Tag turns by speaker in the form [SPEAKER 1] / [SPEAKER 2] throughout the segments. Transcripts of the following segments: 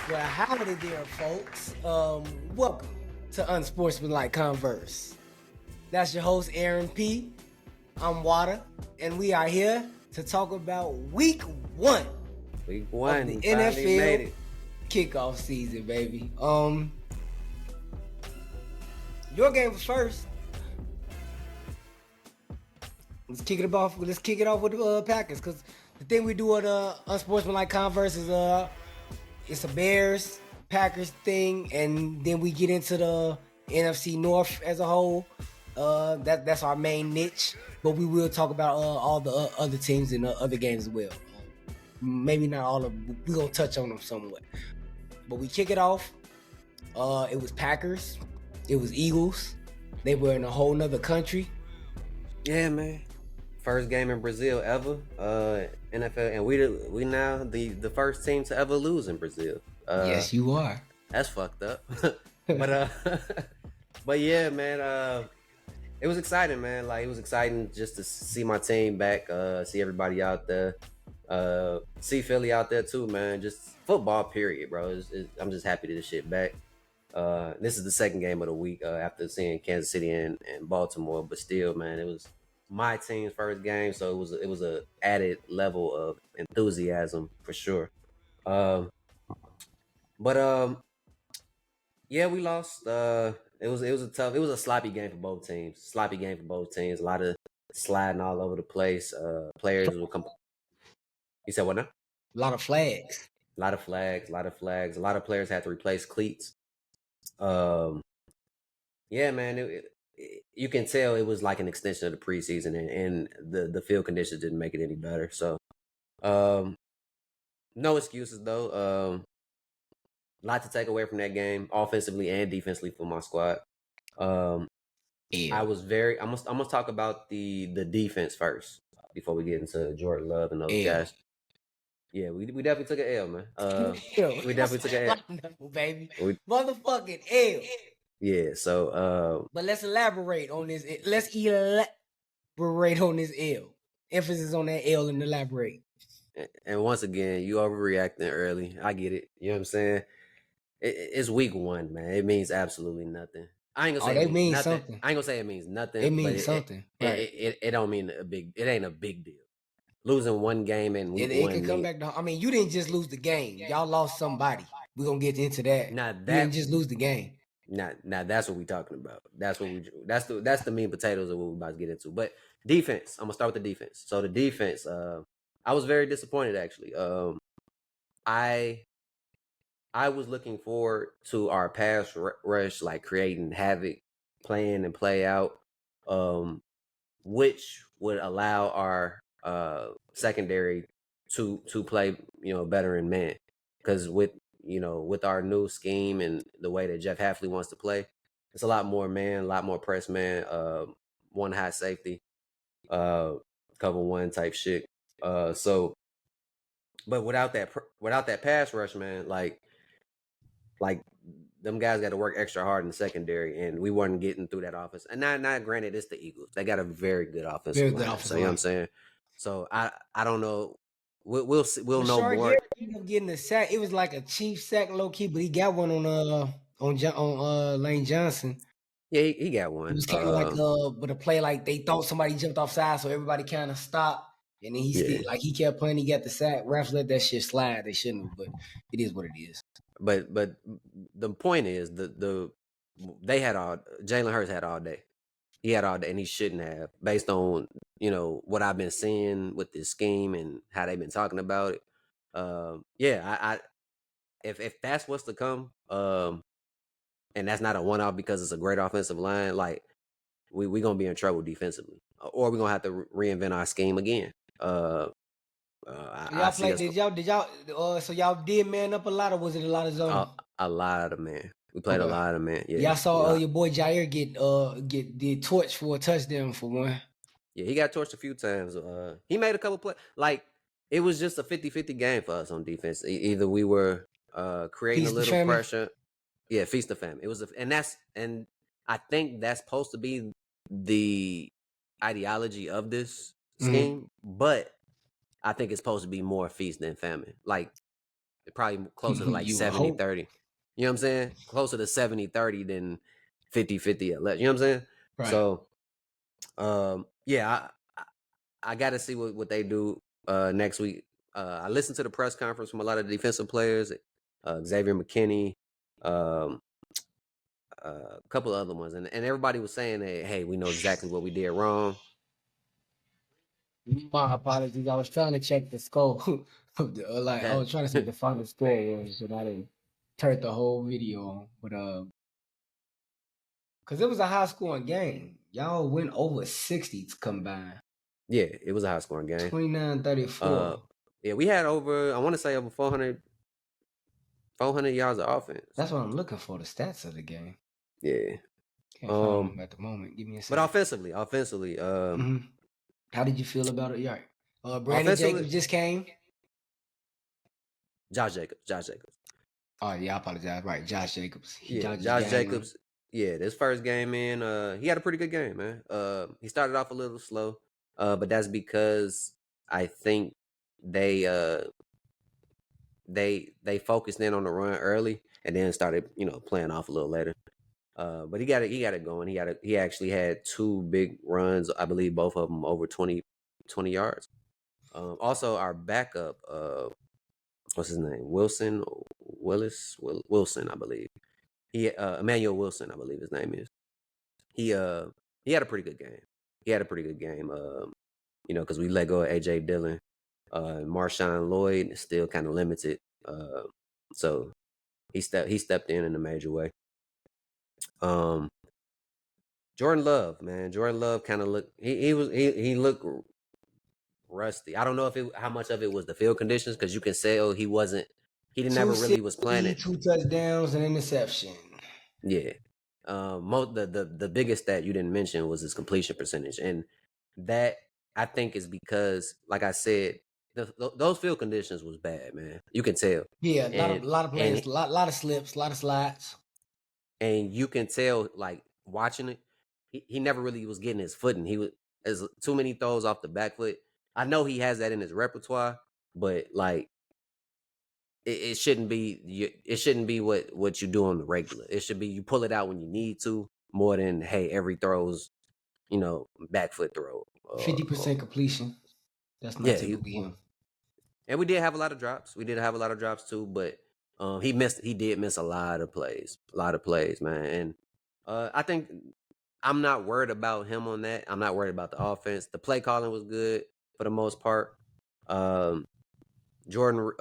[SPEAKER 1] Well, howdy there, folks. Welcome to Unsportsmanlike Converse. That's your host, Aaron P. I'm Water, and we are here to talk about Week 1
[SPEAKER 2] Week
[SPEAKER 1] of
[SPEAKER 2] one,
[SPEAKER 1] the
[SPEAKER 2] we finally made
[SPEAKER 1] NFL
[SPEAKER 2] it.
[SPEAKER 1] kickoff season, baby. Your game was first. Let's kick it off. Let's kick it off with the Packers, because the thing we do at Unsportsmanlike Converse is it's a Bears Packers thing, and then we get into the NFC North as a whole. That's our main niche, but we will talk about all the other teams and other games as well. Maybe not all of them. We're gonna touch on them somewhat. But we kick it off. It was Packers. It was Eagles. They were in a whole nother country.
[SPEAKER 2] Yeah, man. First game in Brazil ever. NFL, and we now the first team to ever lose in Brazil.
[SPEAKER 1] Yes, you are.
[SPEAKER 2] That's fucked up. but but yeah, man. It was exciting, man. Like it was exciting just to see my team back. See everybody out there. See Philly out there too, man. Just football, period, bro. I'm just happy to this shit back. This is the second game of the week after seeing Kansas City and Baltimore, but still, man, it was my team's first game, so it was a added level of enthusiasm for sure. Um, but yeah, we lost. It was a sloppy game for both teams. Sloppy game for both teams. A lot of sliding all over the place. Players will come. You said what now?
[SPEAKER 1] A lot of flags.
[SPEAKER 2] A lot of flags. A lot of flags. A lot of players had to replace cleats. Um, Yeah, man. You can tell it was like an extension of the preseason, and the field conditions didn't make it any better. So, um, no excuses though. A lot to take away from that game, offensively and defensively for my squad. Um, I
[SPEAKER 1] L.
[SPEAKER 2] was very. I'm gonna talk about the defense first before we get into Jordan Love and those
[SPEAKER 1] L.
[SPEAKER 2] guys. Yeah, we definitely took an L, man.
[SPEAKER 1] L.
[SPEAKER 2] We definitely took an L.
[SPEAKER 1] No, baby.
[SPEAKER 2] We,
[SPEAKER 1] Motherfucking L.
[SPEAKER 2] yeah. So,
[SPEAKER 1] But let's elaborate on this. Let's elaborate on this L. Emphasis on that L and elaborate.
[SPEAKER 2] and once again, you overreacting early. I get it. You know what I'm saying? It's week one, man. It means absolutely nothing. I ain't gonna
[SPEAKER 1] Oh,
[SPEAKER 2] say it
[SPEAKER 1] they
[SPEAKER 2] means
[SPEAKER 1] mean
[SPEAKER 2] nothing.
[SPEAKER 1] something.
[SPEAKER 2] I ain't gonna say it means
[SPEAKER 1] It
[SPEAKER 2] nothing, but
[SPEAKER 1] means something. Right.
[SPEAKER 2] it don't mean a big. It ain't a big deal. Losing one game in week
[SPEAKER 1] It could
[SPEAKER 2] one
[SPEAKER 1] come
[SPEAKER 2] mean
[SPEAKER 1] back to. I mean, you didn't just lose the game. Y'all lost somebody. We're gonna get into that.
[SPEAKER 2] not
[SPEAKER 1] You didn't
[SPEAKER 2] that.
[SPEAKER 1] just lose the game.
[SPEAKER 2] Now that's what we talking about. That's the meat and potatoes of what we about to get into. But defense, I'm gonna start with the defense. So the defense, I was very disappointed actually. I I was looking forward to our pass rush, like creating havoc, playing and play out, um, which would allow our secondary to play, better in man. Because with our new scheme and the way that Jeff Halfley wants to play, it's a lot more man, a lot more press man, one high safety, uh, cover one type shit. So, but without that pass rush, man, like them guys got to work extra hard in the secondary, and we weren't getting through that offense. And not granted, it's the Eagles; they got a very good offensive
[SPEAKER 1] Very good
[SPEAKER 2] line. So
[SPEAKER 1] offensive
[SPEAKER 2] you know what I'm
[SPEAKER 1] line.
[SPEAKER 2] saying. So I don't know. We'll see, we'll know
[SPEAKER 1] Rashard
[SPEAKER 2] more.
[SPEAKER 1] Gary ended up getting a sack. It was like a chief sack, low key, but he got one on Lane Johnson.
[SPEAKER 2] Yeah, he got
[SPEAKER 1] It
[SPEAKER 2] one.
[SPEAKER 1] was kind of like but a play like they thought somebody jumped off side, so everybody kind of stopped, and then he
[SPEAKER 2] Yeah,
[SPEAKER 1] still like he kept playing. He got the sack. Refs let that shit slide. They shouldn't have, but it is what it is.
[SPEAKER 2] but the point is they had all Jalen Hurts had all day. He had all day, and he shouldn't have, based on what I've been seeing with this scheme and how they've been talking about it. Yeah, I if that's what's to come, and that's not a one off because it's a great offensive line, like we gonna be in trouble defensively, or we're gonna have to reinvent our scheme again.
[SPEAKER 1] So
[SPEAKER 2] I
[SPEAKER 1] y'all
[SPEAKER 2] see
[SPEAKER 1] play?
[SPEAKER 2] us
[SPEAKER 1] Did y'all? So y'all did man up a lot, or was it a lot of zone?
[SPEAKER 2] a lot of man. We played a
[SPEAKER 1] Okay.
[SPEAKER 2] lot of man.
[SPEAKER 1] Y'all
[SPEAKER 2] Yeah, a
[SPEAKER 1] saw
[SPEAKER 2] lot.
[SPEAKER 1] your boy Jair get did torch for a touchdown for one.
[SPEAKER 2] Yeah, he got torched a few times. He made a couple plays. Like it was just a 50-50 game for us on defense. Either we were creating a
[SPEAKER 1] Feast the
[SPEAKER 2] little
[SPEAKER 1] famine.
[SPEAKER 2] pressure. Yeah, feast the famine. It was, and I think that's supposed to be the ideology of this
[SPEAKER 1] Mm-hmm.
[SPEAKER 2] scheme, but I think it's supposed to be more feast than famine. Like Probably closer to like
[SPEAKER 1] You would
[SPEAKER 2] 70
[SPEAKER 1] hope.
[SPEAKER 2] 30. You know what I'm saying? Closer to 70 30 than 50 50 at less. You know what I'm saying?
[SPEAKER 1] Right.
[SPEAKER 2] So, yeah, I got to see what they do next week. I listened to the press conference from a lot of the defensive players, Xavier McKinney, um, a couple of other ones, and everybody was saying that, hey, we know exactly what we did wrong.
[SPEAKER 1] My apologies. I was trying to check the score. Like I
[SPEAKER 2] That
[SPEAKER 1] was trying to see what the final score was, so I didn't turn the whole video on. But because it was a high scoring game. Y'all went over 60 combined.
[SPEAKER 2] yeah, it was a high scoring game.
[SPEAKER 1] 29-34.
[SPEAKER 2] Yeah, we had over, I want to say over 400 yards of offense.
[SPEAKER 1] That's what I'm looking for, the stats of the game.
[SPEAKER 2] Yeah.
[SPEAKER 1] Can't find them at the moment. Give me a
[SPEAKER 2] But
[SPEAKER 1] second.
[SPEAKER 2] offensively,
[SPEAKER 1] How did you feel about it? Yeah. Brandon
[SPEAKER 2] offensively,
[SPEAKER 1] Jacobs just came.
[SPEAKER 2] Josh Jacobs.
[SPEAKER 1] Oh yeah, I apologize. Right, Josh Jacobs.
[SPEAKER 2] Yeah,
[SPEAKER 1] Y'all just
[SPEAKER 2] Josh
[SPEAKER 1] got him.
[SPEAKER 2] Jacobs. Yeah, this first game in, he had a pretty good game, man. He started off a little slow, but that's because I think they they focused in on the run early and then started, playing off a little later. But he got it going. He actually had two big runs. I believe both of them over 20 yards. Also, our backup, what's his name? Wilson, I believe. Emmanuel Wilson, I believe his name is. He uh he had a pretty good game. He had a pretty good game. Because we let go of AJ Dillon. Marshawn Lloyd is still kind of limited. So he stepped in a major way. Um, Jordan Love, man. Jordan Love kind of looked he looked rusty. I don't know how much of it was the field conditions because you can say he didn't never really was playing
[SPEAKER 1] 260,
[SPEAKER 2] it.
[SPEAKER 1] 2 touchdowns, and interception.
[SPEAKER 2] Yeah. Most the biggest stat you didn't mention was his completion percentage, and that I think is because, like I said, those field conditions was bad, man. You can tell,
[SPEAKER 1] Yeah,
[SPEAKER 2] and
[SPEAKER 1] lot of
[SPEAKER 2] and
[SPEAKER 1] plays, lot of slips, a lot of slides.
[SPEAKER 2] and you can tell, like watching it, he never really was getting his footing. He was as too many throws off the back foot. I know he has that in his repertoire, but like it shouldn't be it shouldn't be what you do on the regular. It should be you pull it out when you need to more than hey every throw's back foot throw.
[SPEAKER 1] 50% completion. That's not
[SPEAKER 2] Yeah,
[SPEAKER 1] typically him.
[SPEAKER 2] and we did have a lot of drops. We did have a lot of drops too, but he did miss a lot of plays, man. And I think I'm not worried about him on that. I'm not worried about the offense. The play calling was good for the most part. Um, Jordan,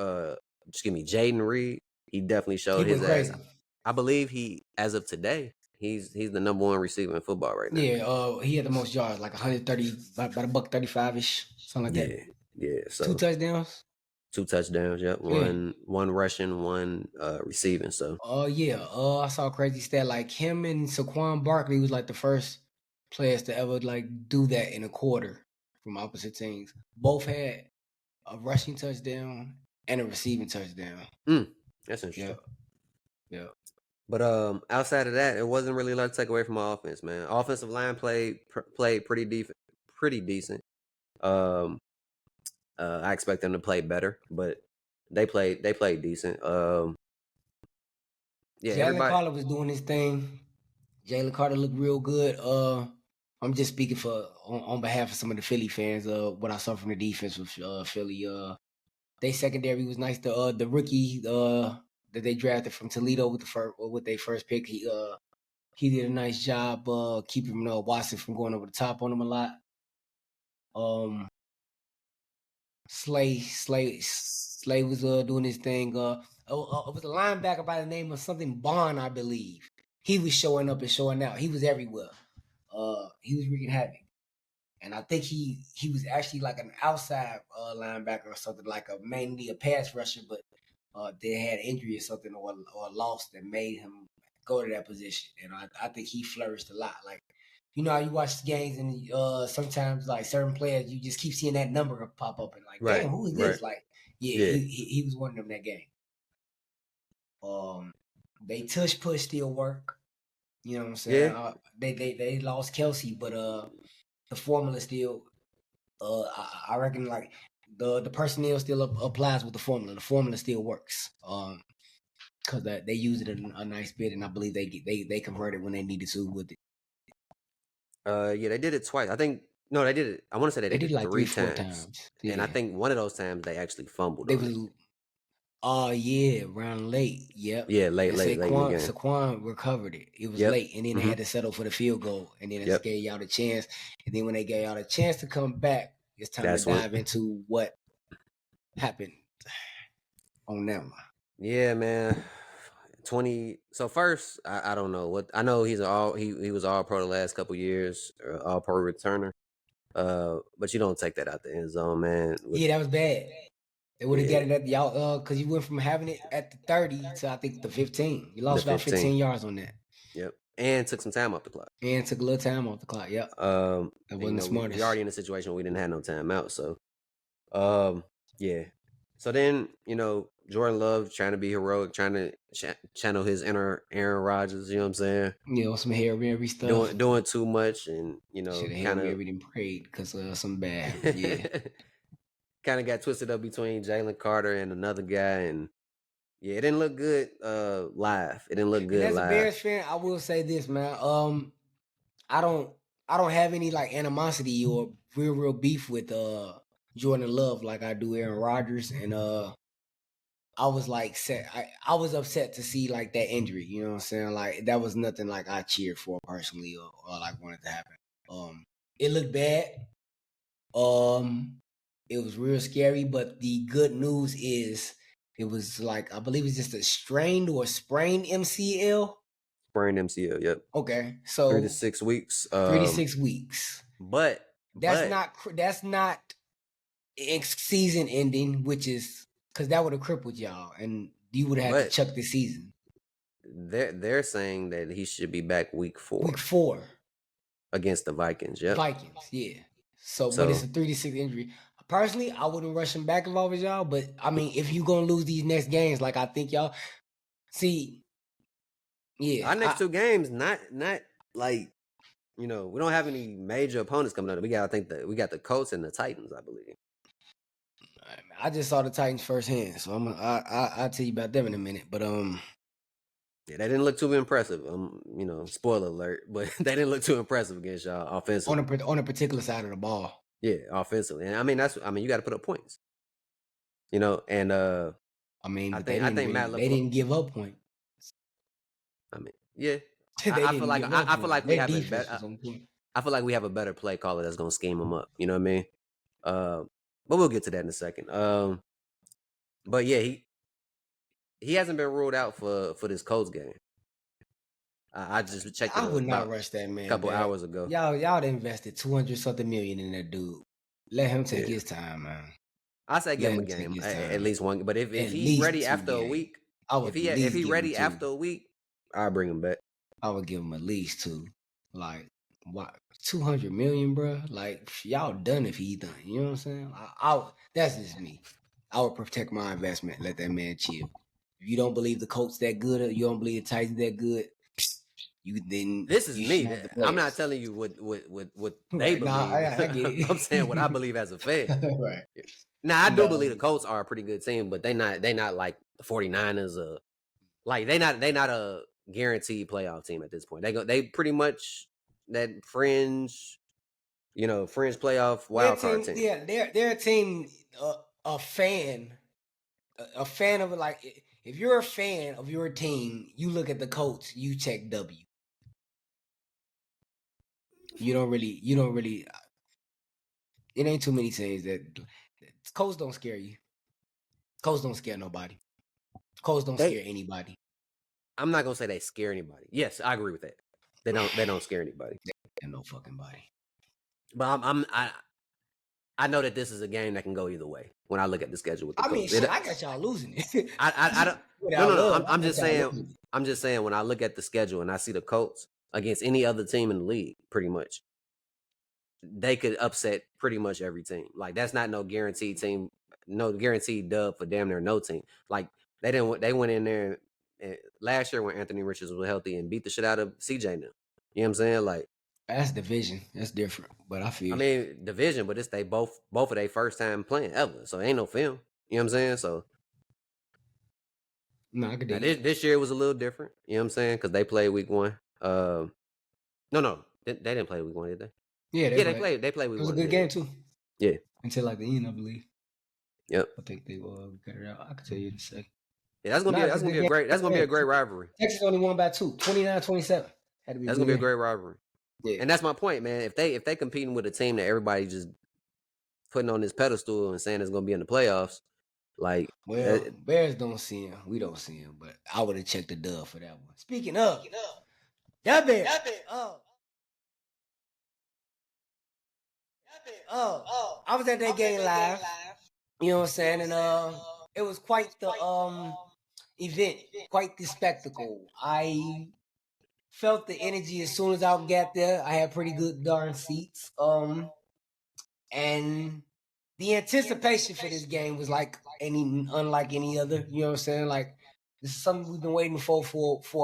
[SPEAKER 2] Jaden Reed, he definitely
[SPEAKER 1] He
[SPEAKER 2] showed his
[SPEAKER 1] went
[SPEAKER 2] ass.
[SPEAKER 1] crazy.
[SPEAKER 2] I believe as of today, he's the number one receiver in football right now.
[SPEAKER 1] Yeah, he had the most yards, like 130, about a buck 35 ish, something like that.
[SPEAKER 2] Yeah, yeah.
[SPEAKER 1] Two
[SPEAKER 2] So
[SPEAKER 1] touchdowns.
[SPEAKER 2] 2 touchdowns. Yep,
[SPEAKER 1] Yeah.
[SPEAKER 2] one rushing, one receiving. So
[SPEAKER 1] Yeah. I saw a crazy stat like him and Saquon Barkley was like the first players to ever like do that in a quarter from opposite teams. Both had a rushing touchdown and a receiving touchdown.
[SPEAKER 2] that's
[SPEAKER 1] Yeah.
[SPEAKER 2] interesting.
[SPEAKER 1] Yeah.
[SPEAKER 2] But outside of that, it wasn't really a lot to take away from our offense, man. Offensive line played pretty decent. Um, I expect them to play better, but they played decent. Yeah,
[SPEAKER 1] Jalen
[SPEAKER 2] everybody.
[SPEAKER 1] Carter was doing his thing. Jalen Carter looked real good. I'm just speaking on behalf of some of the Philly fans. What I saw from the defense with Philly. They secondary was nice. The rookie that they drafted from Toledo with their first pick. He did a nice job keeping Watson from going over the top on him a lot. Slay was doing his thing. It was a linebacker by the name of something Bond, I believe. He was showing up and showing out. He was everywhere. He was wreaking havoc, and I think he was actually like an outside linebacker or something, like mainly a pass rusher, but they had injury or something or loss that made him go to that position, and I think he flourished a lot. Like how you watch games and sometimes like certain players you just keep seeing that number pop up and like
[SPEAKER 2] Right,
[SPEAKER 1] damn who is
[SPEAKER 2] right.
[SPEAKER 1] this? Like yeah,
[SPEAKER 2] Yeah,
[SPEAKER 1] he was one of them that game. They tush push still work. You know what I'm saying?
[SPEAKER 2] yeah.
[SPEAKER 1] They lost Kelsey, but the formula still. I reckon like the personnel still applies with the formula. The formula still works. Because they use it a nice bit, and I believe they converted when they needed to with it.
[SPEAKER 2] Yeah, they did it twice. I think no, they did it. I want to say
[SPEAKER 1] They
[SPEAKER 2] did
[SPEAKER 1] did
[SPEAKER 2] it
[SPEAKER 1] it like 3
[SPEAKER 2] three
[SPEAKER 1] or 4
[SPEAKER 2] times,
[SPEAKER 1] times.
[SPEAKER 2] and I
[SPEAKER 1] Yeah,
[SPEAKER 2] think one of those times they actually fumbled
[SPEAKER 1] they
[SPEAKER 2] on it.
[SPEAKER 1] was. Oh yeah, around late. Yep.
[SPEAKER 2] Yeah, late,
[SPEAKER 1] And
[SPEAKER 2] late in the game.
[SPEAKER 1] Saquon recovered it. It was
[SPEAKER 2] Yep.
[SPEAKER 1] late, and then they had to settle for the field goal, and then it just
[SPEAKER 2] Yep.
[SPEAKER 1] gave y'all the chance. And then when they gave y'all the chance to come back, it's time
[SPEAKER 2] That's
[SPEAKER 1] to
[SPEAKER 2] when.
[SPEAKER 1] dive into what happened on them.
[SPEAKER 2] Yeah, man. 20. So first, I don't know what I know. He was all pro the last couple years, all pro returner. But you don't take that out the end zone, man.
[SPEAKER 1] Yeah, that was bad. They would have
[SPEAKER 2] Yeah,
[SPEAKER 1] got it at y'all because you went from having it at the 30 to I think the 15. You
[SPEAKER 2] the
[SPEAKER 1] lost about 15
[SPEAKER 2] 15.
[SPEAKER 1] yards on that,
[SPEAKER 2] Yep, and took some time off the clock.
[SPEAKER 1] and took a little time off the clock. Yep, that
[SPEAKER 2] And,
[SPEAKER 1] wasn't the
[SPEAKER 2] we
[SPEAKER 1] smartest.
[SPEAKER 2] already in a situation where we didn't have no time out, so yeah. So then Jordan Love trying to be heroic, trying to channel his inner Aaron Rodgers. You know what I'm saying?
[SPEAKER 1] Some Hail Mary stuff.
[SPEAKER 2] Doing too much, and
[SPEAKER 1] Should have Hail
[SPEAKER 2] kind of
[SPEAKER 1] Mary and prayed because some bad happened. Yeah.
[SPEAKER 2] kind of got twisted up between Jalen Carter and another guy, and yeah, it didn't look good live. It didn't look
[SPEAKER 1] And
[SPEAKER 2] good
[SPEAKER 1] as a
[SPEAKER 2] live.
[SPEAKER 1] Bears fan, I will say this, man. I don't have any like animosity or real beef with Jordan Love like I do Aaron Rodgers, and I was like I was upset to see like that injury. You know what I'm saying? Like that was nothing like I cheered for personally or like wanted to happen. It looked bad. It was real scary, but the good news is it was like I believe it's just a strained or sprained MCL.
[SPEAKER 2] Sprained MCL. Yep,
[SPEAKER 1] Okay,
[SPEAKER 2] 3 to
[SPEAKER 1] so
[SPEAKER 2] 6 weeks.
[SPEAKER 1] 3 to 6 weeks.
[SPEAKER 2] But
[SPEAKER 1] That's not season ending, which is because that would have crippled y'all, and you would have had to
[SPEAKER 2] but
[SPEAKER 1] chuck the season.
[SPEAKER 2] they're saying that he should be back week 4
[SPEAKER 1] Week 4
[SPEAKER 2] against the Vikings. Yep.
[SPEAKER 1] Vikings, yeah. So, but it's
[SPEAKER 2] So
[SPEAKER 1] a 3 to 6 injury. Personally, I wouldn't rush him back if I was y'all. But I mean, if you gonna lose these next games, like I think y'all see, yeah,
[SPEAKER 2] our next 2 games, not like we don't have any major opponents coming up. I think that we got the Colts and the Titans, I believe.
[SPEAKER 1] I just saw the Titans firsthand, so I'll tell you about them in a minute. But
[SPEAKER 2] Yeah, they didn't look too impressive. Spoiler alert, but they didn't look too impressive against y'all offensively.
[SPEAKER 1] on a particular side of the ball,
[SPEAKER 2] Yeah, offensively, and I mean you got to put up points. And
[SPEAKER 1] I mean,
[SPEAKER 2] I
[SPEAKER 1] but
[SPEAKER 2] think Matt
[SPEAKER 1] they
[SPEAKER 2] LaFleur.
[SPEAKER 1] didn't give up points.
[SPEAKER 2] I mean, yeah,
[SPEAKER 1] They
[SPEAKER 2] I feel
[SPEAKER 1] didn't
[SPEAKER 2] like
[SPEAKER 1] give up
[SPEAKER 2] I feel
[SPEAKER 1] points.
[SPEAKER 2] like we
[SPEAKER 1] Their
[SPEAKER 2] have a
[SPEAKER 1] defense
[SPEAKER 2] better.
[SPEAKER 1] was on point.
[SPEAKER 2] I feel like we have a better play caller that's gonna scheme them up. You know what I mean? But we'll get to that in a second. But yeah, he hasn't been ruled out for this Colts game. I just checked it
[SPEAKER 1] I would not
[SPEAKER 2] about
[SPEAKER 1] rush that
[SPEAKER 2] a
[SPEAKER 1] man
[SPEAKER 2] couple
[SPEAKER 1] back.
[SPEAKER 2] hours ago.
[SPEAKER 1] Y'all invested 200 something million in that dude. Let him take
[SPEAKER 2] Yeah.
[SPEAKER 1] his time, man.
[SPEAKER 2] I say give
[SPEAKER 1] Let
[SPEAKER 2] him a
[SPEAKER 1] him take
[SPEAKER 2] game,
[SPEAKER 1] his
[SPEAKER 2] at
[SPEAKER 1] time.
[SPEAKER 2] least one. But if
[SPEAKER 1] At
[SPEAKER 2] he's
[SPEAKER 1] least
[SPEAKER 2] ready
[SPEAKER 1] 2
[SPEAKER 2] after a
[SPEAKER 1] games.
[SPEAKER 2] week,
[SPEAKER 1] I would
[SPEAKER 2] if
[SPEAKER 1] at least
[SPEAKER 2] he
[SPEAKER 1] give him
[SPEAKER 2] ready
[SPEAKER 1] 2.
[SPEAKER 2] after a week, I'll bring him back.
[SPEAKER 1] I would give him at least 2. Like what 200 million, bro? Like y'all done if he done. You know what I'm saying? That's just me. I would protect my investment. Let that man chill. If you don't believe the Colts that good, or you don't believe the Titans that good,
[SPEAKER 2] This is
[SPEAKER 1] you
[SPEAKER 2] me.
[SPEAKER 1] should have the
[SPEAKER 2] I'm not
[SPEAKER 1] players.
[SPEAKER 2] telling you what they
[SPEAKER 1] Right? Nah,
[SPEAKER 2] believe.
[SPEAKER 1] I get it.
[SPEAKER 2] I'm saying what I believe as a fan.
[SPEAKER 1] Right.
[SPEAKER 2] Now I do believe
[SPEAKER 1] No.
[SPEAKER 2] the Colts are a pretty good team, but they not like the 49ers or like they not a guaranteed playoff team at this point. They pretty much that fringe, fringe playoff
[SPEAKER 1] Their
[SPEAKER 2] wild card
[SPEAKER 1] team,
[SPEAKER 2] team.
[SPEAKER 1] yeah, they're a team, a fan, a fan of it. Like if you're a fan of your team, you look at the Colts, you check W. You don't really. It ain't too many teams that Colts don't scare you. Colts don't scare nobody. Colts don't scare anybody.
[SPEAKER 2] I'm not gonna say they scare anybody. Yes, I agree with that. They don't scare anybody.
[SPEAKER 1] They're no fucking body.
[SPEAKER 2] But I know that this is a game that can go either way when I look at the schedule with the
[SPEAKER 1] I mean,
[SPEAKER 2] Colts.
[SPEAKER 1] shit, I got y'all losing it.
[SPEAKER 2] I don't.
[SPEAKER 1] Without
[SPEAKER 2] No.
[SPEAKER 1] love, I
[SPEAKER 2] I'm
[SPEAKER 1] got
[SPEAKER 2] just
[SPEAKER 1] y'all
[SPEAKER 2] saying.
[SPEAKER 1] losing it.
[SPEAKER 2] I'm just saying when I look at the schedule and I see the Colts against any other team in the league, pretty much they could upset pretty much every team. Like that's not no guaranteed team, no guaranteed dub for damn near no team. Like they went in there and last year when Anthony Richards was healthy and beat the shit out of CJ now. You know what I'm saying? Like
[SPEAKER 1] That's division. That's different. But I
[SPEAKER 2] I
[SPEAKER 1] feel you.
[SPEAKER 2] mean, division, but it's they both of their first time playing ever, so ain't no film. You know what I'm saying? So
[SPEAKER 1] No, I could
[SPEAKER 2] now
[SPEAKER 1] dig it.
[SPEAKER 2] this year was a little different. You know what I'm saying? Because they played week one. No, they didn't play week one, did they?
[SPEAKER 1] Yeah, they
[SPEAKER 2] Yeah,
[SPEAKER 1] played.
[SPEAKER 2] they played
[SPEAKER 1] It
[SPEAKER 2] week
[SPEAKER 1] was a
[SPEAKER 2] one.
[SPEAKER 1] good
[SPEAKER 2] Yeah,
[SPEAKER 1] game too.
[SPEAKER 2] yeah,
[SPEAKER 1] Until like the end, I believe.
[SPEAKER 2] yep.
[SPEAKER 1] I think they got it out. I can tell you in a second.
[SPEAKER 2] Yeah,
[SPEAKER 1] No, it's a
[SPEAKER 2] that's gonna
[SPEAKER 1] good
[SPEAKER 2] be a
[SPEAKER 1] game.
[SPEAKER 2] great rivalry.
[SPEAKER 1] Texas only won by 2, 29-27. Had to be a
[SPEAKER 2] That's
[SPEAKER 1] good
[SPEAKER 2] gonna be a
[SPEAKER 1] game.
[SPEAKER 2] great rivalry.
[SPEAKER 1] Yeah.
[SPEAKER 2] And that's my point, man. If they competing with a team that everybody just putting on this pedestal and saying it's gonna be in the playoffs, like
[SPEAKER 1] Well, Bears don't see him. We don't see him. But I would have checked the dub for that one. Speaking of, that Bear. I was at that game live. You know what I'm saying? And it was quite the event, quite the spectacle. I felt the energy as soon as I got there. I had pretty good darn seats. And the anticipation for this game was like unlike any other. You know what I'm saying? Like this is something we've been waiting for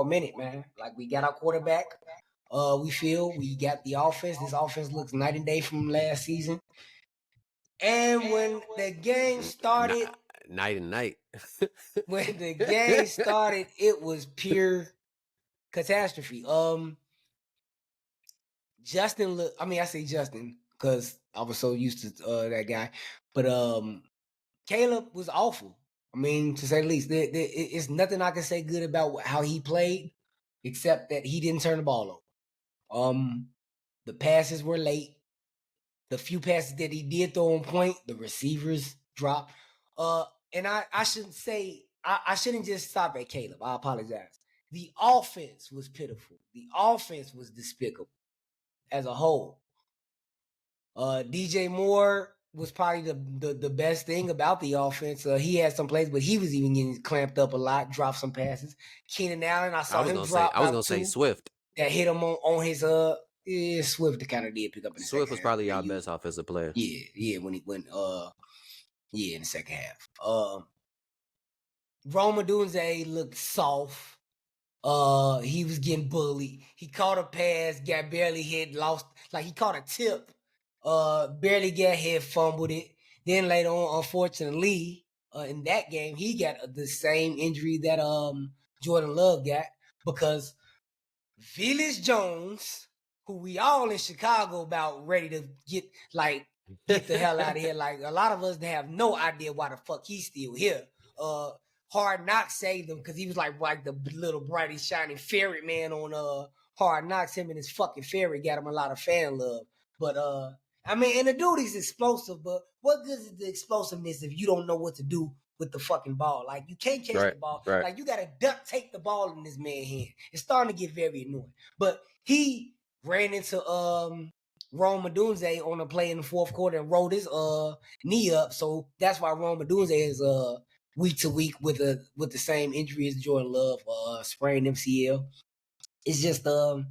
[SPEAKER 1] a minute, man. Like we got our quarterback. We feel we got the offense. This offense looks night and day from last season. And when the game started,
[SPEAKER 2] night and night.
[SPEAKER 1] it was pure catastrophe. Justin look. I mean, I say Justin because I was so used to that guy, but Caleb was awful. I mean, to say the least, it's nothing I can say good about how he played, except that he didn't turn the ball over. The passes were late. The few passes that he did throw on point, the receivers dropped. And I shouldn't say I shouldn't just stop at Caleb. I apologize. The offense was pitiful. The offense was despicable as a whole. DJ Moore was probably the best thing about the offense. He had some plays, but he was even getting clamped up a lot, dropped some passes. Keenan Allen, I saw him drop
[SPEAKER 2] I was
[SPEAKER 1] about
[SPEAKER 2] gonna say
[SPEAKER 1] 2
[SPEAKER 2] Swift.
[SPEAKER 1] that hit him on his Swift kind of did pick up in the
[SPEAKER 2] Swift
[SPEAKER 1] second
[SPEAKER 2] was
[SPEAKER 1] half.
[SPEAKER 2] probably our best offensive player.
[SPEAKER 1] Yeah, when he went in the second half. Roma Dunze looked soft. He was getting bullied. He caught a pass, got barely hit, lost. Like he caught a tip, barely got hit, fumbled it. Then later on, unfortunately, in that game, he got the same injury that Jordan Love got because Felix Jones, who we all in Chicago about ready to get the hell out of here. Like a lot of us have no idea why the fuck he's still here. Hard Knocks saved him because he was like the little bright shining ferret man on Hard Knocks. Him and his fucking ferret got him a lot of fan love. But I mean, and the dude is explosive, but what good is the explosiveness if you don't know what to do with the fucking ball? Like you can't catch the ball.
[SPEAKER 2] Right.
[SPEAKER 1] Like you gotta duct tape the ball in this man's hand. It's starting to get very annoying. But he ran into Rome Dunze on a play in the fourth quarter and rolled his knee up. So that's why Rome Dunze is week to week with the same injury as Jordan Love, sprained MCL. It's just it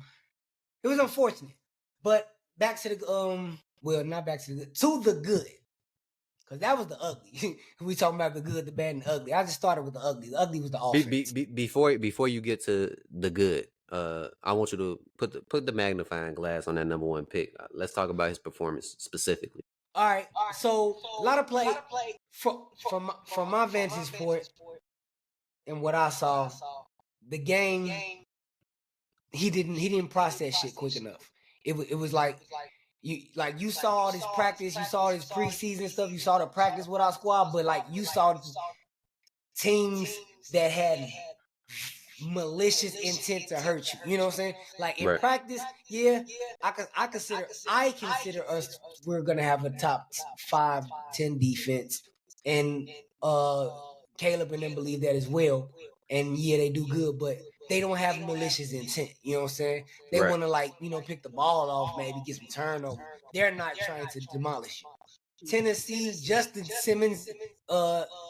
[SPEAKER 1] was unfortunate. But back to the well, not back to the good. Cause that was the ugly. We talking about the good, the bad, and the ugly. I just started with the ugly. The ugly was the offense.
[SPEAKER 2] Before you get to the good, I want you to put the magnifying glass on that number one pick. Let's talk about his performance specifically.
[SPEAKER 1] All right. So a lot of play from my vantage point and what I saw, the game he didn't process shit quick enough. It was like you saw all this practice, you saw this preseason stuff, you saw the practice with our squad, but like you saw teams that had malicious intent to hurt you. You know what I'm saying? Like in practice, yeah, I consider us we're gonna have a top 5-10 defense, and Caleb and them believe that as well. And yeah, they do good, but they don't have malicious intent. You know what I'm saying? They want to pick the ball off, maybe get some turnover. They're not trying to demolish you. Tennessee, Justin Simmons,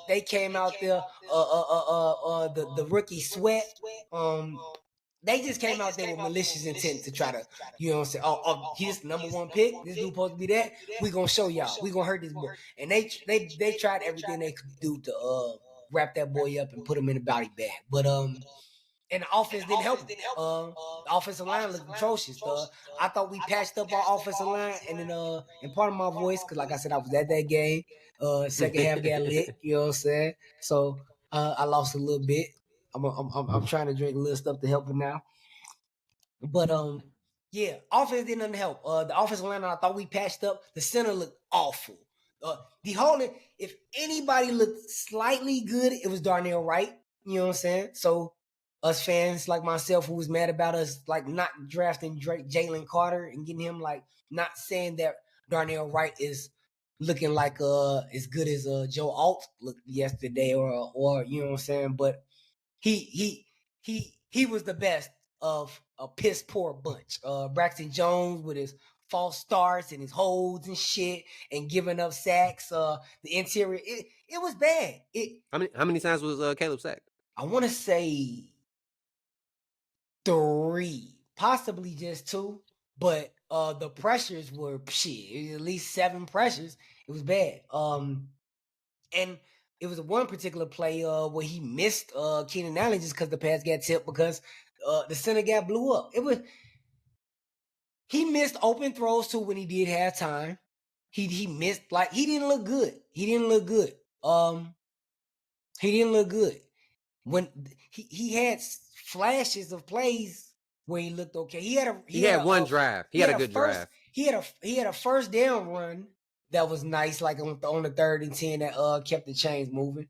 [SPEAKER 1] they came out there, the rookie Sweat, they just came out there with malicious intent to try to, you know what I'm saying? Oh, he's the number one pick. This dude supposed to be that. We gonna show y'all. We gonna hurt this boy. And they tried everything they could do to wrap that boy up and put him in a body bag. But And the offense didn't help. The offensive line looked atrocious. I thought we patched up our offensive line, and then and part of my voice, because like I said, I was at that game. Second half got lit. You know what I'm saying? So I lost a little bit. I'm trying to drink a little stuff to help it now. But yeah, offense didn't help. The offensive line, I thought we patched up. The center looked awful. The whole, if anybody looked slightly good, it was Darnell Wright. You know what I'm saying? So us fans like myself who was mad about us like not drafting Jalen Carter and getting him, like not saying that Darnell Wright is looking like as good as Joe Alt looked yesterday or you know what I'm saying, but he was the best of a piss poor bunch. Braxton Jones with his false starts and his holds and shit and giving up sacks. The interior, it was bad.
[SPEAKER 2] How many times was Caleb sacked?
[SPEAKER 1] I want to say 3, possibly just 2, but the pressures were shit. At least 7 pressures. It was bad. And it was one particular play where he missed Keenan Allen just because the pass got tipped because the center got blew up. He missed open throws too when he did have time. He missed, like, he didn't look good. He didn't look good. When he had flashes of plays where he looked okay. He had
[SPEAKER 2] one drive. He had a good drive.
[SPEAKER 1] He had a first down run that was nice, like on the 3rd and 10 that kept the chains moving.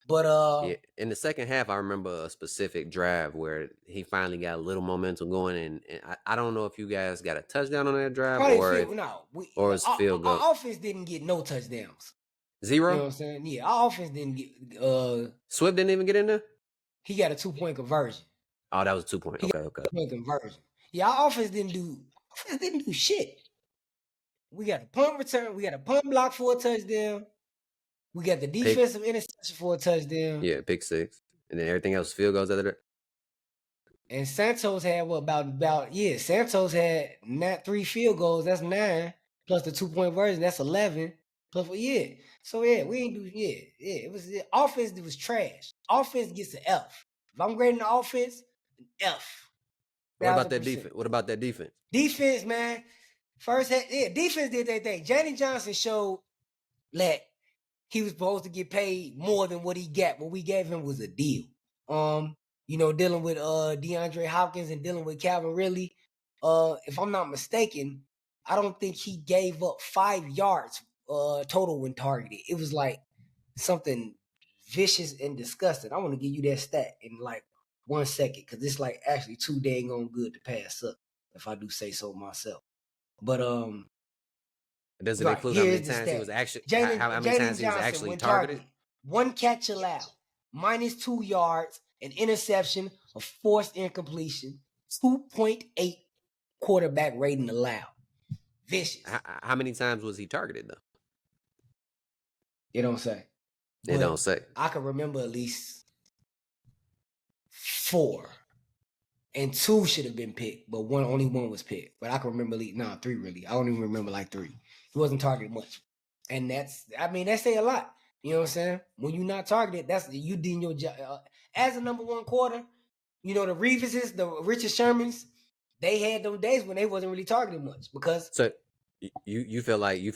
[SPEAKER 1] But
[SPEAKER 2] yeah, in the second half, I remember a specific drive where he finally got a little momentum going, and I don't know if you guys got a touchdown on that drive or it's field goal.
[SPEAKER 1] Our offense didn't get no touchdowns.
[SPEAKER 2] 0?
[SPEAKER 1] You know what I'm saying? Yeah, our offense didn't get.
[SPEAKER 2] Swift didn't even get in there.
[SPEAKER 1] He got a 2-point conversion.
[SPEAKER 2] Oh, that was 2 point. Okay.
[SPEAKER 1] 2-point conversion. Yeah, our offense didn't do shit. We got a punt return. We got a punt block for a touchdown. We got the defensive interception for a touchdown.
[SPEAKER 2] Yeah, pick 6. And then everything else field goals after that.
[SPEAKER 1] And Santos had Santos had 3 field goals. That's 9 plus the 2-point version. That's 11 plus So we ain't do it was the offense that was trash. Offense gets an F. If I'm grading the offense, an F.
[SPEAKER 2] What about that defense? What about that defense?
[SPEAKER 1] Defense, man. Defense did their thing. Jaden Johnson showed that he was supposed to get paid more than what he got. What we gave him was a deal. Dealing with DeAndre Hopkins and dealing with Calvin Ridley. If I'm not mistaken, I don't think he gave up 5 yards total when targeted. It was like something vicious and disgusting. I want to give you that stat in like 1 second because it's like actually too dang on good to pass up, if I do say so myself. But
[SPEAKER 2] does it include how many times he was actually how many times he was actually targeted?
[SPEAKER 1] 1 catch allowed, -2 yards, an interception, a forced incompletion, 2.8 quarterback rating allowed. Vicious.
[SPEAKER 2] How many times was he targeted though?
[SPEAKER 1] It don't say.
[SPEAKER 2] It don't say.
[SPEAKER 1] I can remember at least 4. And 2 should have been picked, but only one was picked. But I can remember 3 really. I don't even remember like 3. He wasn't targeted much. And that say a lot. You know what I'm saying? When you're not targeted, that's you doing your job. As a number 1 quarter, the Reeveses, the Richard Shermans, they had those days when they wasn't really targeted much because.
[SPEAKER 2] So you feel like your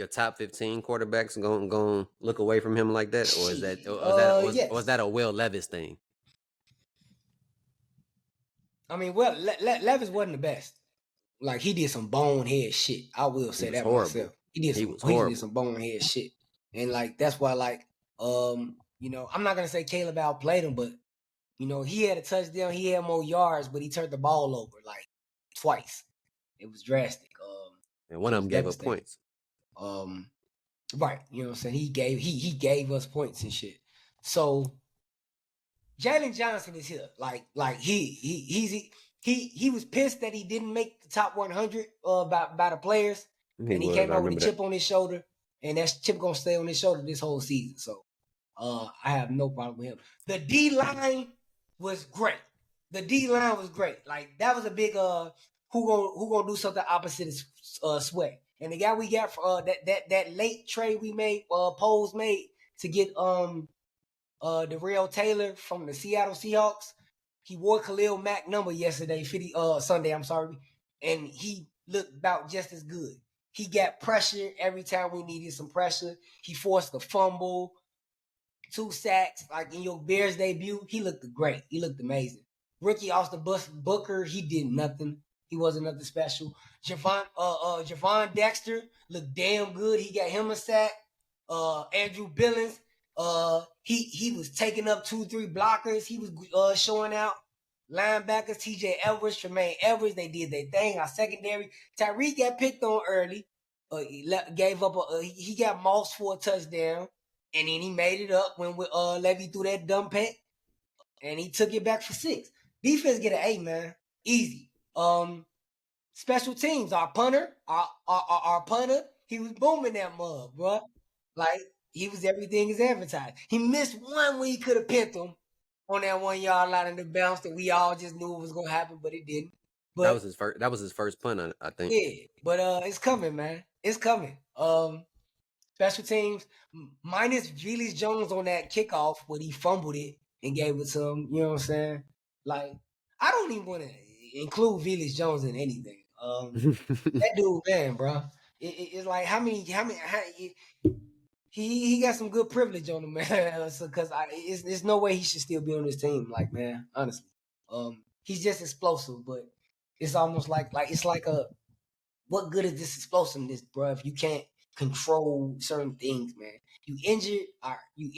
[SPEAKER 2] top 15 quarterbacks going look away from him like that, or is that a Will Levis thing?
[SPEAKER 1] I mean, Levis wasn't the best. Like, he did some bonehead shit. I will say that myself. He did some bonehead shit. And, like, that's why, like, I'm not going to say Caleb outplayed him, but, he had a touchdown. He had more yards, but he turned the ball over, like, twice. It was drastic.
[SPEAKER 2] And one of them gave up points.
[SPEAKER 1] Right. You know what I'm saying? He gave us points and shit. So, Jalen Johnson is here. Like he was pissed that he didn't make the top 100 by the players, and he came out with a chip on his shoulder, and that chip gonna stay on his shoulder this whole season. So, I have no problem with him. The D line was great. Like, that was a big who gonna do something opposite of Sweat. And the guy we got for that late trade we made, Poles made to get Darrell Taylor from the Seattle Seahawks. He wore Khalil Mack number yesterday, Sunday, I'm sorry, and he looked about just as good. He got pressure every time we needed some pressure. He forced a fumble, 2 sacks. Like in your Bears debut, he looked great. He looked amazing. Rookie Austin Booker, he did nothing. He wasn't nothing special. Javon Dexter looked damn good. He got him a sack. Andrew Billings, he was taking up 2-3 blockers. He was showing out. Linebackers, TJ Edwards, Tremaine Edwards, they did their thing. Our secondary, Tyreek got picked on early. He gave up he got Moss for a touchdown, and then he made it up when Levy threw that dumb pick, and he took it back for 6. Defense get an A, man, easy. Special teams, our punter, our punter, he was booming that mug, bro. Like he was everything is advertised. He missed one when he could have pinned him on that 1 yard line in the bounce that we all just knew it was gonna happen, but it didn't. But
[SPEAKER 2] That was his first punt, I think.
[SPEAKER 1] yeah, but it's coming, man. It's coming. Special teams minus Julius Jones on that kickoff when he fumbled it and gave it to him. You know what I'm saying? Like I don't even want to include Julius Jones in anything. That dude, man, bro. It's like how he got some good privilege on him, man. So, cause there's no way he should still be on this team. Like, man, honestly, he's just explosive, but it's almost like it's like what good is this explosiveness, bro? If you can't control certain things, man. You injured you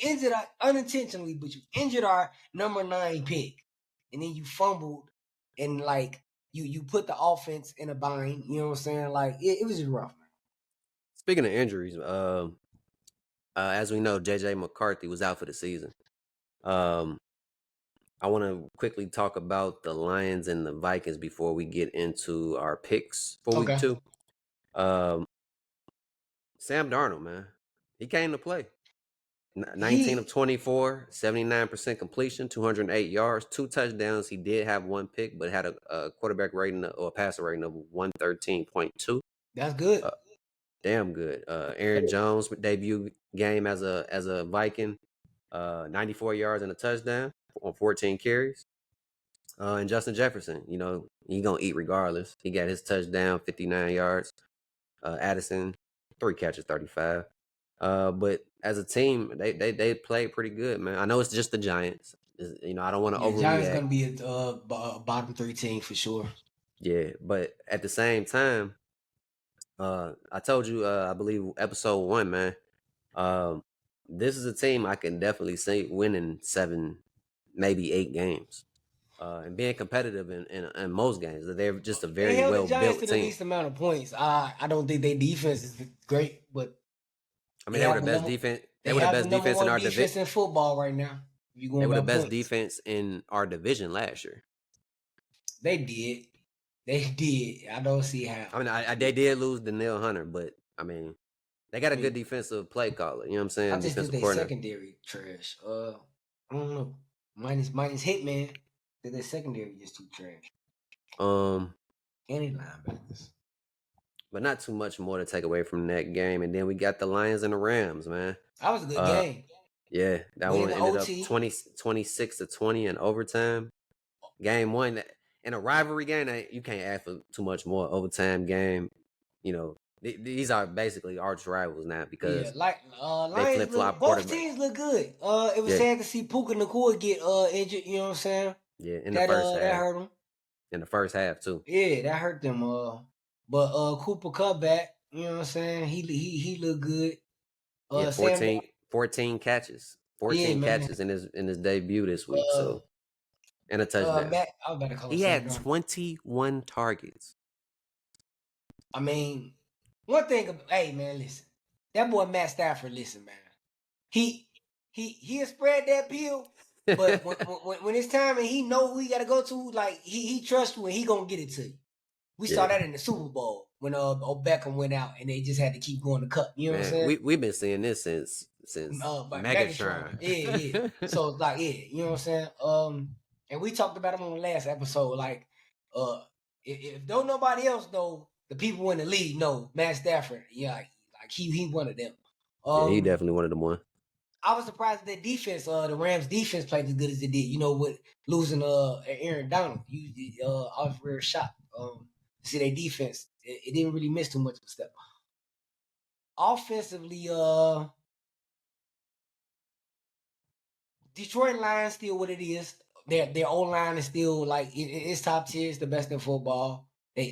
[SPEAKER 1] injured unintentionally, but you injured our number 9 pick, and then you fumbled, and like you put the offense in a bind. You know what I'm saying? Like it was just rough, man.
[SPEAKER 2] Speaking of injuries, as we know, JJ McCarthy was out for the season. I want to quickly talk about the Lions and the Vikings before we get into our picks for week 2. Sam Darnold, man, he came to play. 19 of 24, 79% completion, 208 yards, 2 touchdowns. He did have 1 pick, but had a quarterback rating or a passer rating of 113.2.
[SPEAKER 1] That's good.
[SPEAKER 2] Damn good. Aaron Jones debut game as a Viking, 94 yards and a touchdown on 14 carries. And Justin Jefferson, you know, he gonna eat regardless. He got his touchdown, 59 yards. Addison, 3 catches, 35. But as a team, they played pretty good, man. I know it's just the Giants. You know, I don't want to overreact.
[SPEAKER 1] Giants gonna be a bottom 3 team for sure.
[SPEAKER 2] Yeah, but at the same time, I told you, I believe episode 1, man. This is a team I can definitely see winning 7, maybe 8 games, and being competitive in most games. They're just a very well built
[SPEAKER 1] to
[SPEAKER 2] team.
[SPEAKER 1] The least amount of points. I don't think their defense is great, but
[SPEAKER 2] I mean, they were the best defense. They were the best defense in our division
[SPEAKER 1] in football right now.
[SPEAKER 2] They were the best defense in our division last year.
[SPEAKER 1] They did. I don't see how.
[SPEAKER 2] I mean, they did lose Danielle Hunter, but I mean, they got a good defensive play caller. You know what I'm saying?
[SPEAKER 1] I just think their secondary trash. I don't know. Minus Hitman. Their secondary just too trash. Any linebackers.
[SPEAKER 2] But not too much more to take away from that game. And then we got the Lions and the Rams, man.
[SPEAKER 1] That was a good game.
[SPEAKER 2] Yeah, that one ended up 26-20 in overtime. Game 1 in a rivalry game, you can't ask for too much more. Overtime game, you know, these are basically arch rivals now because
[SPEAKER 1] they flip flop. Both teams look good. It was sad to see Puka Nacua get injured. You know what I'm saying?
[SPEAKER 2] Yeah, in the first half,
[SPEAKER 1] that hurt him.
[SPEAKER 2] In the first half too.
[SPEAKER 1] Yeah, that hurt them. But Cooper Kupp back. You know what I'm saying? He looked good.
[SPEAKER 2] 14 catches. 14 catches in his debut this week. So and a touchdown. He had 21 targets.
[SPEAKER 1] I mean, one thing. Hey man, listen. That boy Matt Stafford. Listen, man. He'll spread that pill, but when it's time and he know who he got to go to, like he trusts you and he gonna get it to you. We saw that in the Super Bowl when Beckham went out and they just had to keep going to Cup. You know what I'm saying?
[SPEAKER 2] We've been seeing this since Megatron.
[SPEAKER 1] Yeah. So it's like, you know what I'm saying? And we talked about him on the last episode. Like, if don't nobody else know, the people in the league know Matt Stafford. Yeah, like he one of them.
[SPEAKER 2] He definitely one of them one.
[SPEAKER 1] I was surprised that defense, the Rams defense played as good as it did. You know, with losing Aaron Donald, I was very shocked. See their defense, it didn't really miss too much of a step. Offensively, Detroit line still what it is. Their O line is still like it's top tier. It's the best in football. They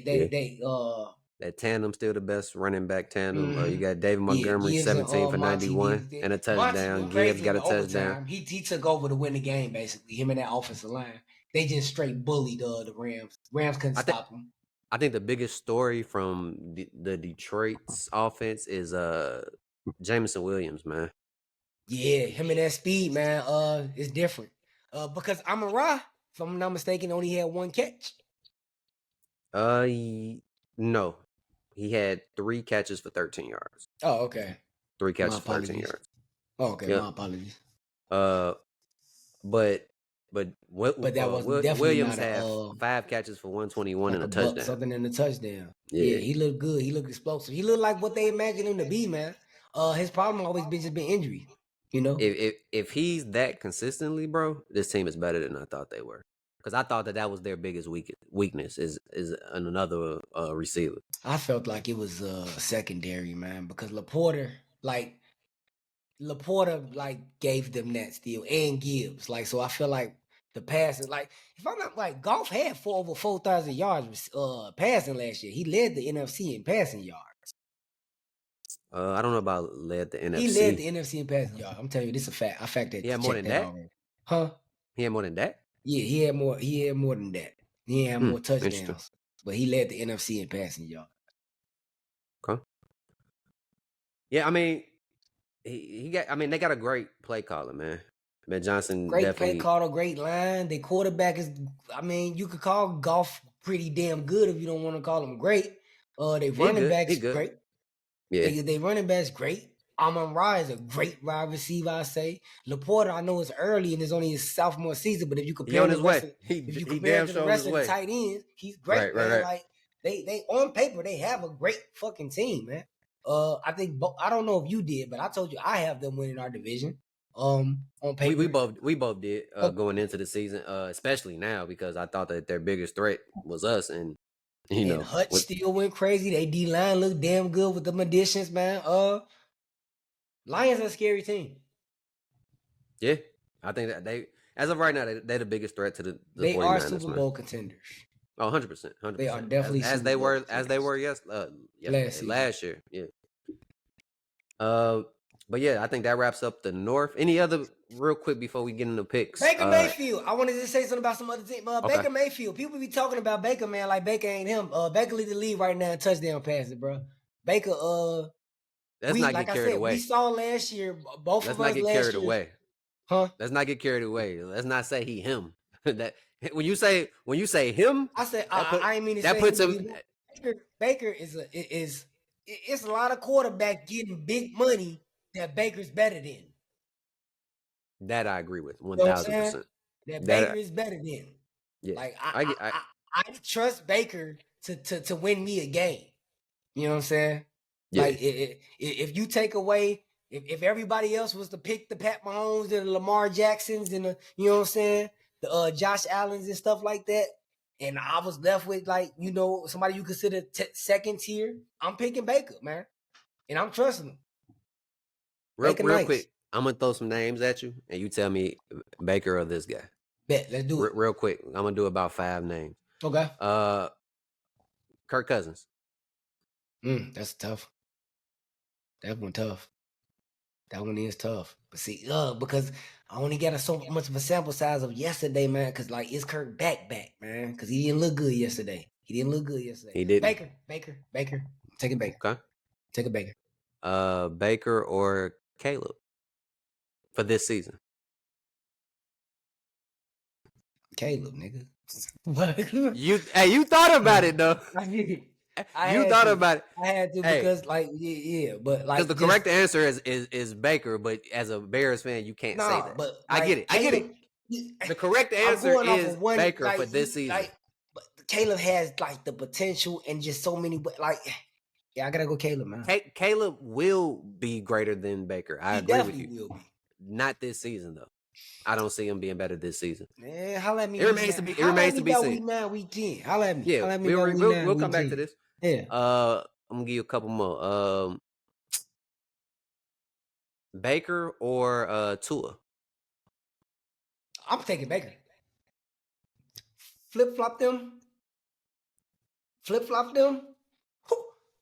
[SPEAKER 2] That tandem still the best running back tandem. You
[SPEAKER 1] mm-hmm.
[SPEAKER 2] got David
[SPEAKER 1] Yeah,
[SPEAKER 2] Montgomery,
[SPEAKER 1] Gibbs and
[SPEAKER 2] 17 for
[SPEAKER 1] Monty
[SPEAKER 2] 91
[SPEAKER 1] did.
[SPEAKER 2] and a
[SPEAKER 1] Monty
[SPEAKER 2] touchdown.
[SPEAKER 1] went
[SPEAKER 2] Gibbs
[SPEAKER 1] crazy in
[SPEAKER 2] got a
[SPEAKER 1] the
[SPEAKER 2] touchdown.
[SPEAKER 1] overtime. He took over to win the game basically. Him and that offensive line. They just straight bullied the Rams. Rams couldn't stop them.
[SPEAKER 2] I think the biggest story from the Detroit's offense is Jameson Williams, man.
[SPEAKER 1] Yeah, him and that speed, man. It's different. Because Amon-Ra, if I'm not mistaken, only had one catch.
[SPEAKER 2] No, he had 3 catches for 13 yards.
[SPEAKER 1] Oh, okay.
[SPEAKER 2] 3 catches for 13 yards.
[SPEAKER 1] Oh, okay. Yep. My apologies.
[SPEAKER 2] But
[SPEAKER 1] that was
[SPEAKER 2] Williams had 5 catches for 121 and a touchdown.
[SPEAKER 1] Something in the touchdown. Yeah, he looked good. He looked explosive. He looked like what they imagined him to be, man. His problem always been injury. You know,
[SPEAKER 2] if he's that consistently, bro, this team is better than I thought they were. Because I thought that was their biggest weakness is another receiver.
[SPEAKER 1] I felt like it was secondary, man, because Laporta gave them that steal and Gibbs. Like, so I feel like the passing, like, if I'm not like Goff had over 4,000 yards passing last year. He led the NFC in passing yards.
[SPEAKER 2] I don't know about led the NFC.
[SPEAKER 1] He led the NFC in passing yards. I'm telling you, this is a fact. I fact that.
[SPEAKER 2] He had more than that
[SPEAKER 1] already. Huh?
[SPEAKER 2] He had more than that?
[SPEAKER 1] Yeah, he had more than that. He had more touchdowns. But he led the NFC in passing yards.
[SPEAKER 2] Okay. Yeah, I mean, they got a great play caller, man. Ben Johnson,
[SPEAKER 1] great play caller, great line. Their quarterback is, you could call Goff pretty damn good if you don't want to call him great. They running backs great. Yeah, they running backs great. Amon-Ra is a great wide receiver, I say. Laporta, I know it's early and it's only his sophomore season, but if you compare him to the rest of the tight ends, he's great, man. Right. Like they on paper they have a great fucking team, man. I think I don't know if you did, but I told you I have them winning our division. On paper,
[SPEAKER 2] we both did going into the season, especially now because I thought that their biggest threat was us, and
[SPEAKER 1] Hutch still went crazy. They D line looked damn good with them additions, man. Lions are a scary team.
[SPEAKER 2] Yeah, I think that they, as of right now, they're the biggest threat to the
[SPEAKER 1] they
[SPEAKER 2] 49ers,
[SPEAKER 1] are Super Bowl contenders.
[SPEAKER 2] Oh, 100%.
[SPEAKER 1] They are definitely
[SPEAKER 2] as they were last year. Yeah. But yeah, I think that wraps up the North. Any other real quick before we get into picks?
[SPEAKER 1] Baker Mayfield. I wanted to say something about some other team. Baker Mayfield. People be talking about Baker, man, like Baker ain't him. Baker lead the league right now in touchdown passes, bro. Baker,
[SPEAKER 2] let's not get carried away.
[SPEAKER 1] We saw last year, both of us last year. Let's not get carried away.
[SPEAKER 2] Huh? Let's not get carried away. Let's not say he him. That when you say him,
[SPEAKER 1] I said I ain't mean to say that puts him. Baker is it's a lot of quarterbacks getting big money that Baker's better than.
[SPEAKER 2] That I agree with 1,000%.
[SPEAKER 1] That Baker is better than. Yeah. Like I trust Baker to win me a game. You know what I'm saying? Yeah. Like if you take away, if everybody else was to pick the Pat Mahomes and the Lamar Jacksons and the, you know what I'm saying, the Josh Allens and stuff like that, and I was left with somebody you consider second tier, I'm picking Baker, man, and I'm trusting him.
[SPEAKER 2] Real quick, I'm gonna throw some names at you, and you tell me Baker or this guy.
[SPEAKER 1] Bet, let's do it.
[SPEAKER 2] Real quick, I'm gonna do about 5 names.
[SPEAKER 1] Okay.
[SPEAKER 2] Kirk Cousins.
[SPEAKER 1] That's tough. That one tough. That one is tough. But see, because I only got so much of a sample size of yesterday, man. Because is Kirk back, man? Because he didn't look good yesterday. He
[SPEAKER 2] didn't.
[SPEAKER 1] Baker. Take it Baker.
[SPEAKER 2] Okay.
[SPEAKER 1] Take a Baker.
[SPEAKER 2] Baker or Caleb for this season.
[SPEAKER 1] Caleb, nigga.
[SPEAKER 2] You thought about it though. You thought about it.
[SPEAKER 1] I had to because but
[SPEAKER 2] because the correct answer is Baker, but as a Bears fan, you can't say that. But I get it. The correct answer is Baker for this season.
[SPEAKER 1] But Caleb has the potential and just so many I gotta go Caleb, man.
[SPEAKER 2] Caleb will be greater than Baker. I agree with you.
[SPEAKER 1] Will be.
[SPEAKER 2] not this season though. I don't see him being better this season.
[SPEAKER 1] Man, holla at me.
[SPEAKER 2] It remains to be. It
[SPEAKER 1] Holla
[SPEAKER 2] remains
[SPEAKER 1] at
[SPEAKER 2] to
[SPEAKER 1] me
[SPEAKER 2] be
[SPEAKER 1] about
[SPEAKER 2] seen.
[SPEAKER 1] week 9, week 10. Holla at me.
[SPEAKER 2] Yeah,
[SPEAKER 1] Holla at me about week 9,
[SPEAKER 2] we'll
[SPEAKER 1] week
[SPEAKER 2] come back
[SPEAKER 1] 10.
[SPEAKER 2] to this.
[SPEAKER 1] Yeah.
[SPEAKER 2] I'm gonna give you a couple more. Baker or Tua?
[SPEAKER 1] I'm taking Baker. Flip flop them.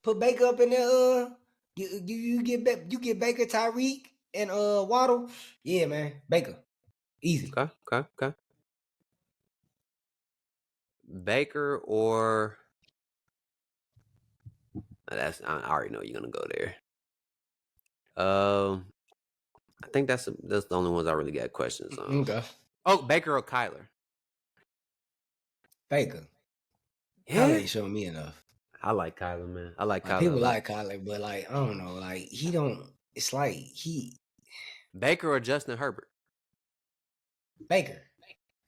[SPEAKER 1] Put Baker up in there. You get Baker, Tyreek, and Waddle. Yeah, man, Baker, easy.
[SPEAKER 2] Okay. Baker or I already know you're gonna go there. I think that's the only ones I really got questions on.
[SPEAKER 1] Okay.
[SPEAKER 2] Oh, Baker or Kyler?
[SPEAKER 1] Baker.
[SPEAKER 2] Yeah.
[SPEAKER 1] Kyler ain't showing me enough.
[SPEAKER 2] I like Kyler, man. I like Kyler.
[SPEAKER 1] People like Kyler, but like I don't know, like he don't. It's like
[SPEAKER 2] Baker or Justin Herbert?
[SPEAKER 1] Baker.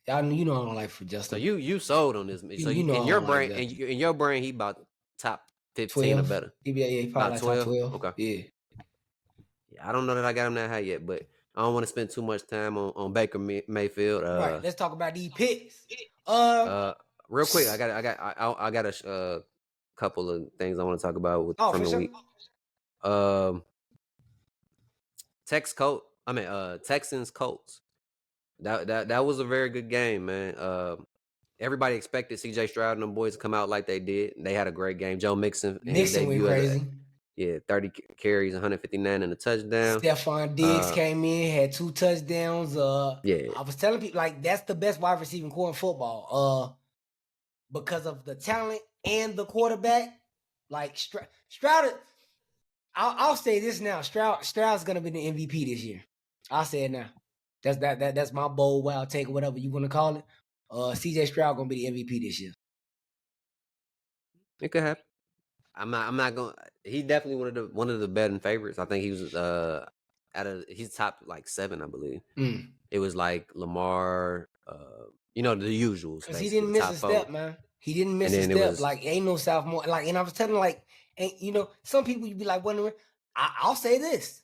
[SPEAKER 1] You know I don't like for Justin.
[SPEAKER 2] So you sold on this. So
[SPEAKER 1] you know
[SPEAKER 2] in
[SPEAKER 1] I
[SPEAKER 2] your
[SPEAKER 1] don't
[SPEAKER 2] brain,
[SPEAKER 1] like
[SPEAKER 2] in your brain, he about top 15
[SPEAKER 1] 12
[SPEAKER 2] or better.
[SPEAKER 1] He probably like top 12.
[SPEAKER 2] Okay.
[SPEAKER 1] Yeah.
[SPEAKER 2] I don't know that I got him that high yet, but I don't want to spend too much time on Baker Mayfield.
[SPEAKER 1] Right. Let's talk about these picks.
[SPEAKER 2] Real quick, I got a couple of things I want to talk about from the week. Texans Colts. That was a very good game, man. Everybody expected CJ Stroud and them boys to come out like they did. They had a great game. Joe Mixon
[SPEAKER 1] went crazy.
[SPEAKER 2] 30 carries, 159 and a touchdown.
[SPEAKER 1] Stephon Diggs came in, had 2 touchdowns.
[SPEAKER 2] Yeah.
[SPEAKER 1] I was telling people like that's the best wide receiving core in football. Because of the talent and the quarterback. Like Stroud, I'll say this now. Stroud's gonna be the MVP this year. I'll say it now. That's my bold wild take, or whatever you want to call it. CJ Stroud gonna be the MVP this year.
[SPEAKER 2] It could happen. I'm not gonna. He definitely one of the betting favorites. I think he was he's top like 7, I believe. It was like Lamar, the usuals.
[SPEAKER 1] Because he didn't miss a step, man. He didn't miss a step. Like ain't no sophomore. Like, and I was telling like, some people you'd be like wondering. I'll say this.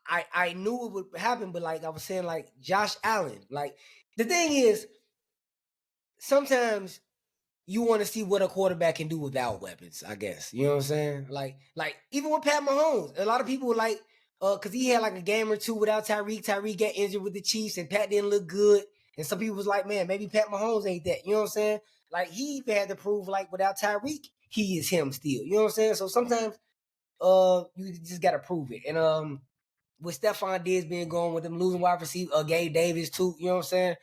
[SPEAKER 1] I knew it would happen, but like I was saying, like Josh Allen. Like the thing is, sometimes you want to see what a quarterback can do without weapons, I guess. You know what I'm saying? Like even with Pat Mahomes, a lot of people were like, because he had like a game or two without Tyreek. Tyreek got injured with the Chiefs, and Pat didn't look good. And some people was like, man, maybe Pat Mahomes ain't that. You know what I'm saying? Like he even had to prove like without Tyreek, he is him still. You know what I'm saying? So sometimes, you just gotta prove it. And with Stephon Diggs being gone, with them losing wide receiver, Gabe Davis too. You know what I'm saying?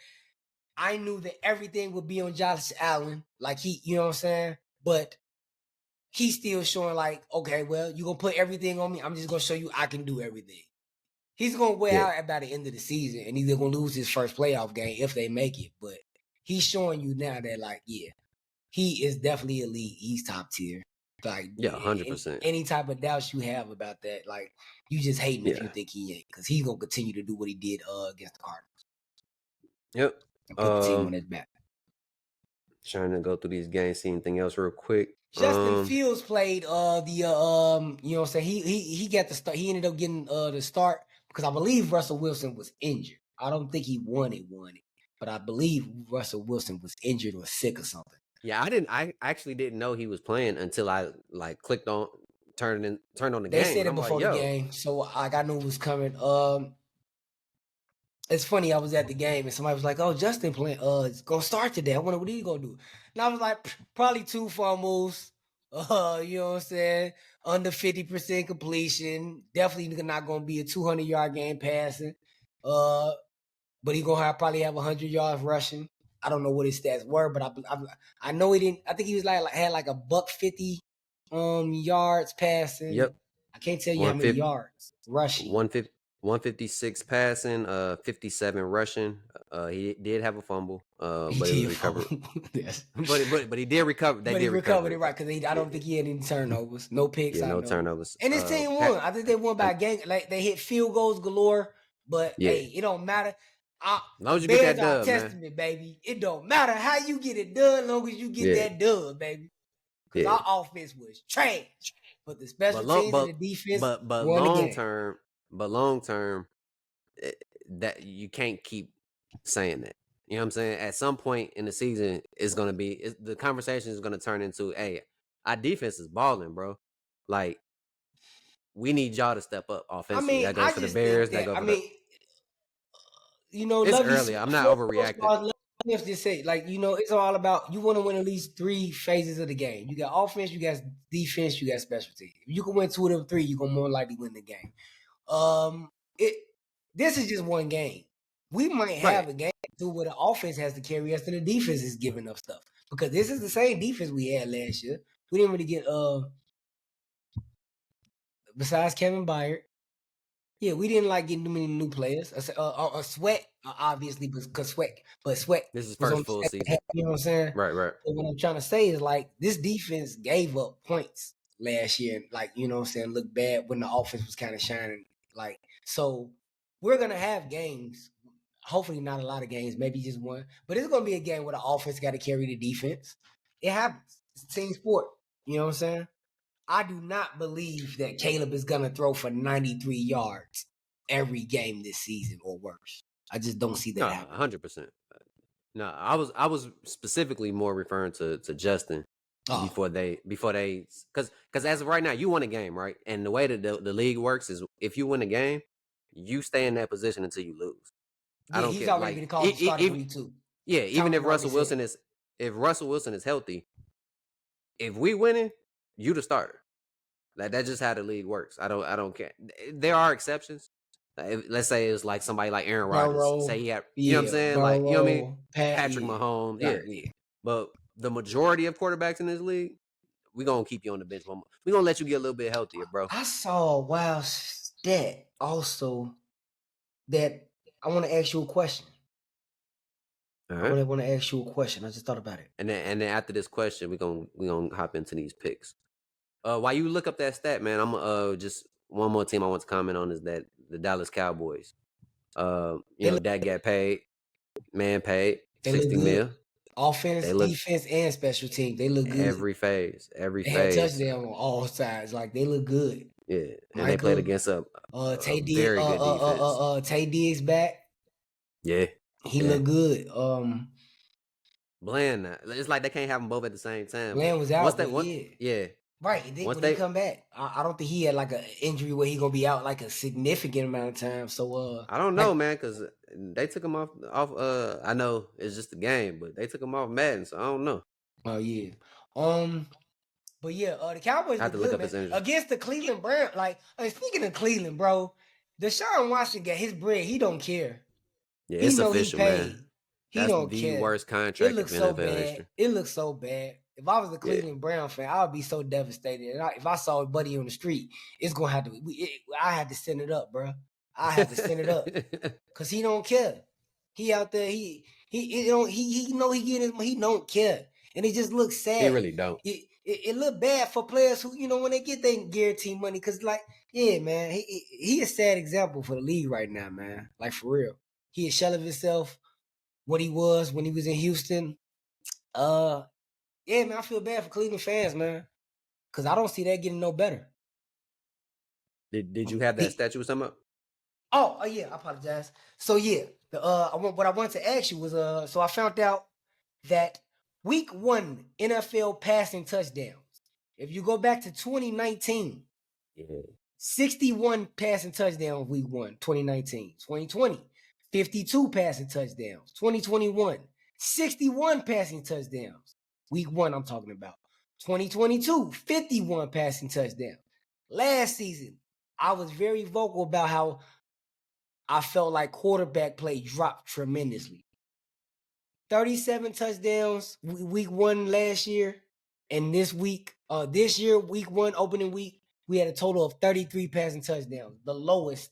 [SPEAKER 1] I knew that everything would be on Josh Allen. Like you know what I'm saying? But he's still showing like, okay, well, you're going to put everything on me. I'm just going to show you I can do everything. He's going to wear out by the end of the season, and he's going to lose his first playoff game if they make it. But he's showing you now that, like, yeah, he is definitely elite. He's top tier. Like,
[SPEAKER 2] 100%.
[SPEAKER 1] Any type of doubts you have about that, like, you just hating if you think he ain't, because he's going to continue to do what he did against the Cardinals.
[SPEAKER 2] Yep.
[SPEAKER 1] Put the team on his back.
[SPEAKER 2] Trying to go through these games, see anything else real quick.
[SPEAKER 1] Justin Fields played you know what I'm saying, he got the start. He ended up getting the start because I believe Russell Wilson was injured. I don't think he won it, but I believe Russell Wilson was injured or sick or something.
[SPEAKER 2] Yeah, I actually didn't know he was playing until I like clicked on turned on the game.
[SPEAKER 1] They said it before the game, so I knew it was coming. It's funny, I was at the game and somebody was like, oh, Justin playing, it's gonna start today. I wonder what he's gonna do. And I was like, probably 2 fumbles, you know what I'm saying? Under 50% completion. Definitely not gonna be a 200-yard game passing. But he gonna probably have 100 yards rushing. I don't know what his stats were, but I know he didn't. I think he was had like a $150 yards passing.
[SPEAKER 2] Yep.
[SPEAKER 1] I can't tell you how many yards rushing.
[SPEAKER 2] 156 passing, 57 rushing. He did have a fumble, but he recovered. Yes. but he did recover. They did recover
[SPEAKER 1] it right because I don't think he had any turnovers, no picks.
[SPEAKER 2] Yeah, no turnovers.
[SPEAKER 1] And his team won. I think they won by a game. Like they hit field goals galore. But hey, it don't matter.
[SPEAKER 2] As long as you get that dub,
[SPEAKER 1] testament, baby. It don't matter how you get it done, as long as you get that dub, baby. Because our offense was trash, but the special teams and the defense.
[SPEAKER 2] But long term, but long term, that you can't keep saying that. You know what I'm saying? At some point in the season, it's gonna be the conversation is gonna turn into, "Hey, our defense is balling, bro. Like we need y'all to step up
[SPEAKER 1] I
[SPEAKER 2] offensively."
[SPEAKER 1] mean,
[SPEAKER 2] That goes
[SPEAKER 1] I
[SPEAKER 2] for the
[SPEAKER 1] just think
[SPEAKER 2] Bears. That
[SPEAKER 1] that
[SPEAKER 2] goes for the. It's
[SPEAKER 1] Lovey
[SPEAKER 2] early. I'm
[SPEAKER 1] Smith,
[SPEAKER 2] not overreacting.
[SPEAKER 1] Smith just say, like, it's all about you want to win at least three phases of the game. You got offense, you got defense, you got special teams. If you can win two of them three, you're gonna more likely win the game. It this is just one game. We might
[SPEAKER 2] Right.
[SPEAKER 1] have a game too where the offense has to carry us and the defense is giving up stuff. Because this is the same defense we had last year. We didn't really get besides Kevin Byard. Yeah, we didn't like getting too many new players. Sweat, obviously, because Sweat
[SPEAKER 2] This is
[SPEAKER 1] was on
[SPEAKER 2] first
[SPEAKER 1] the
[SPEAKER 2] full
[SPEAKER 1] second half.
[SPEAKER 2] season.
[SPEAKER 1] You know what I'm saying?
[SPEAKER 2] Right. Right.
[SPEAKER 1] But what I'm trying to say is like this defense gave up points last year. Like, you know what I'm saying, looked bad when the offense was kind of shining. Like, so we're gonna have games. Hopefully not a lot of games, maybe just one. But it's gonna be a game where the offense got to carry the defense. It happens. It's a team sport. You know what I'm saying? I do not believe that Caleb is gonna throw for 93 yards every game this season or worse. I just don't see that
[SPEAKER 2] No,
[SPEAKER 1] happening.
[SPEAKER 2] 100%. No, I was specifically more referring to Justin
[SPEAKER 1] Oh,
[SPEAKER 2] because as of right now you won a game, right? And the way that the league works is if you win a game, you stay in that position until you lose. I
[SPEAKER 1] yeah,
[SPEAKER 2] don't
[SPEAKER 1] he's
[SPEAKER 2] care.
[SPEAKER 1] already
[SPEAKER 2] Like
[SPEAKER 1] been called the starter for week 2.
[SPEAKER 2] yeah, even
[SPEAKER 1] Tomlin already said it.
[SPEAKER 2] If Russell Wilson is healthy, if we winning, you the starter. Like that's just how the league works. I don't care. There are exceptions. Let's say it's like somebody like Aaron Rodgers. Say
[SPEAKER 1] Burrow,
[SPEAKER 2] he had, you know what I'm
[SPEAKER 1] yeah,
[SPEAKER 2] saying? Like you know what I mean?
[SPEAKER 1] Burrow, Pat,
[SPEAKER 2] Patrick
[SPEAKER 1] yeah,
[SPEAKER 2] Mahomes, yeah.
[SPEAKER 1] right, yeah.
[SPEAKER 2] But the majority of quarterbacks in this league, we gonna keep you on the bench. We gonna let you get a little bit healthier, bro.
[SPEAKER 1] I saw a wild stat also that I want to ask you a question.
[SPEAKER 2] All
[SPEAKER 1] I
[SPEAKER 2] right.
[SPEAKER 1] really want to ask you a question. I just thought about it.
[SPEAKER 2] And then after this question, we gonna hop into these picks. While you look up that stat, man, I'm just one more team I want to comment on is that the Dallas Cowboys.
[SPEAKER 1] They look,
[SPEAKER 2] Dak got paid, man paid
[SPEAKER 1] they look
[SPEAKER 2] 60
[SPEAKER 1] good.
[SPEAKER 2] mil.
[SPEAKER 1] Offense,
[SPEAKER 2] They look
[SPEAKER 1] defense, and special teams. They look good.
[SPEAKER 2] every
[SPEAKER 1] They had
[SPEAKER 2] phase.
[SPEAKER 1] touchdown on all sides. Like they look good.
[SPEAKER 2] Yeah, and they played
[SPEAKER 1] Michael,
[SPEAKER 2] against a
[SPEAKER 1] Tay D,
[SPEAKER 2] very good defense.
[SPEAKER 1] Tay Diggs back.
[SPEAKER 2] Yeah,
[SPEAKER 1] He
[SPEAKER 2] yeah.
[SPEAKER 1] looked good.
[SPEAKER 2] Bland, it's like they can't have them both at the same time. But
[SPEAKER 1] Glenn was
[SPEAKER 2] once
[SPEAKER 1] out,
[SPEAKER 2] that
[SPEAKER 1] but
[SPEAKER 2] one,
[SPEAKER 1] yeah,
[SPEAKER 2] yeah,
[SPEAKER 1] right.
[SPEAKER 2] once
[SPEAKER 1] When he
[SPEAKER 2] they,
[SPEAKER 1] come back, I don't think he had like an injury where he gonna be out like a significant amount of time. So
[SPEAKER 2] I don't know,
[SPEAKER 1] like,
[SPEAKER 2] man, because they took him off. I know it's just a game, but they took him off Madden, so I don't know.
[SPEAKER 1] oh yeah, um, but yeah, the Cowboys
[SPEAKER 2] I have
[SPEAKER 1] look
[SPEAKER 2] to look
[SPEAKER 1] good,
[SPEAKER 2] up
[SPEAKER 1] man.
[SPEAKER 2] his injury.
[SPEAKER 1] Against the Cleveland Browns, like speaking of Cleveland, bro, Deshaun Watson got his bread. He don't care.
[SPEAKER 2] Yeah,
[SPEAKER 1] He
[SPEAKER 2] it's
[SPEAKER 1] know he
[SPEAKER 2] official, man.
[SPEAKER 1] paid. He
[SPEAKER 2] That's
[SPEAKER 1] don't
[SPEAKER 2] the
[SPEAKER 1] care.
[SPEAKER 2] worst
[SPEAKER 1] It
[SPEAKER 2] contract in
[SPEAKER 1] looks so
[SPEAKER 2] NFL
[SPEAKER 1] bad.
[SPEAKER 2] history.
[SPEAKER 1] It looks so bad. If I was a
[SPEAKER 2] Yeah.
[SPEAKER 1] Cleveland Brown fan, I would be so devastated. And if I saw a buddy on the street, it's gonna have to. I had to send it up, bro. I had to send it up because he don't care. He out there. He don't. He know he getting. He don't care, and it just looks
[SPEAKER 2] He
[SPEAKER 1] sad.
[SPEAKER 2] really don't.
[SPEAKER 1] It look bad for players who when they get their guarantee money because like yeah man he a sad example for the league right now, man, like for real. He a shell of himself what he was when he was in Houston. Uh, yeah, man, I feel bad for Cleveland fans, man, because I don't see that getting no better.
[SPEAKER 2] Did you have that
[SPEAKER 1] The,
[SPEAKER 2] statue or something up?
[SPEAKER 1] oh yeah, I apologize. So yeah, what I wanted to ask you was so I found out that week 1 NFL passing touchdowns. If you go back to 2019,
[SPEAKER 2] Yeah.
[SPEAKER 1] 61 passing touchdowns week 1, 2019. 2020, 52 passing touchdowns. 2021, 61 passing touchdowns. Week 1, I'm talking about. 2022, 51 passing touchdowns. Last season, I was very vocal about how I felt like quarterback play dropped tremendously. 37 touchdowns week 1 last year. And this year, week 1, opening week, we had a total of 33 passing touchdowns, the lowest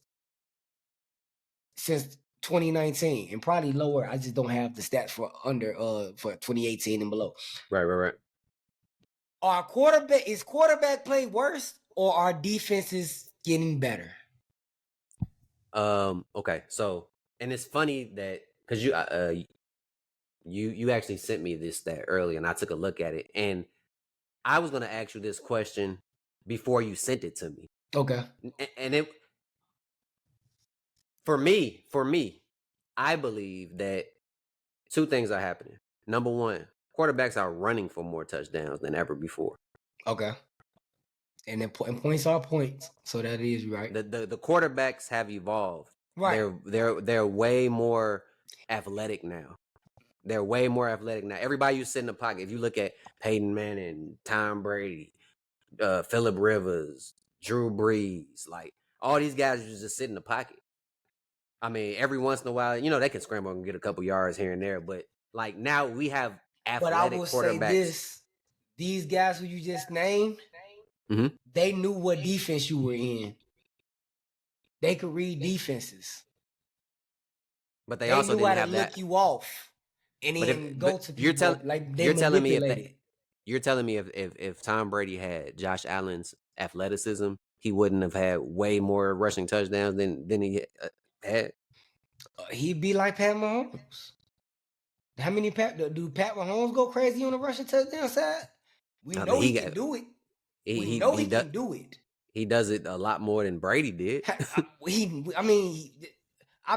[SPEAKER 1] since 2019, and probably lower. I just don't have the stats for for 2018 and below.
[SPEAKER 2] Right.
[SPEAKER 1] Is quarterback play worse or are defenses getting better?
[SPEAKER 2] Okay. So, and it's funny that because you actually sent me this stat earlier, and I took a look at it, and I was gonna ask you this question before you sent it to me,
[SPEAKER 1] Okay.
[SPEAKER 2] and it For me, I believe that two things are happening. Number one, quarterbacks are running for more touchdowns than ever before.
[SPEAKER 1] Okay. And then and points are points, so that is right.
[SPEAKER 2] The quarterbacks have evolved.
[SPEAKER 1] Right.
[SPEAKER 2] They're way more athletic now. They're way more athletic now. Everybody you sit in the pocket. If you look at Peyton Manning, Tom Brady, Phillip Rivers, Drew Brees, like all these guys just sit in the pocket. I mean, every once in a while, they can scramble and get a couple yards here and there, but like now we have
[SPEAKER 1] But I
[SPEAKER 2] athletic
[SPEAKER 1] will say
[SPEAKER 2] quarterbacks.
[SPEAKER 1] this: these guys who you just named,
[SPEAKER 2] Mhm.
[SPEAKER 1] they knew what defense you were in. They could read defenses.
[SPEAKER 2] But they
[SPEAKER 1] They
[SPEAKER 2] also
[SPEAKER 1] knew
[SPEAKER 2] didn't
[SPEAKER 1] how to
[SPEAKER 2] have
[SPEAKER 1] look
[SPEAKER 2] that.
[SPEAKER 1] you off and
[SPEAKER 2] But
[SPEAKER 1] then go to
[SPEAKER 2] you're
[SPEAKER 1] people
[SPEAKER 2] telling
[SPEAKER 1] like they
[SPEAKER 2] you're telling me if that
[SPEAKER 1] manipulated.
[SPEAKER 2] you're telling me if Tom Brady had Josh Allen's athleticism, he wouldn't have had way more rushing touchdowns than he had.
[SPEAKER 1] He'd be like Pat Mahomes. How many do Pat Mahomes go crazy on the rushing touchdown side? We
[SPEAKER 2] I
[SPEAKER 1] know
[SPEAKER 2] mean,
[SPEAKER 1] he can do it. We know he can do it.
[SPEAKER 2] he does it a lot more than Brady did.
[SPEAKER 1] I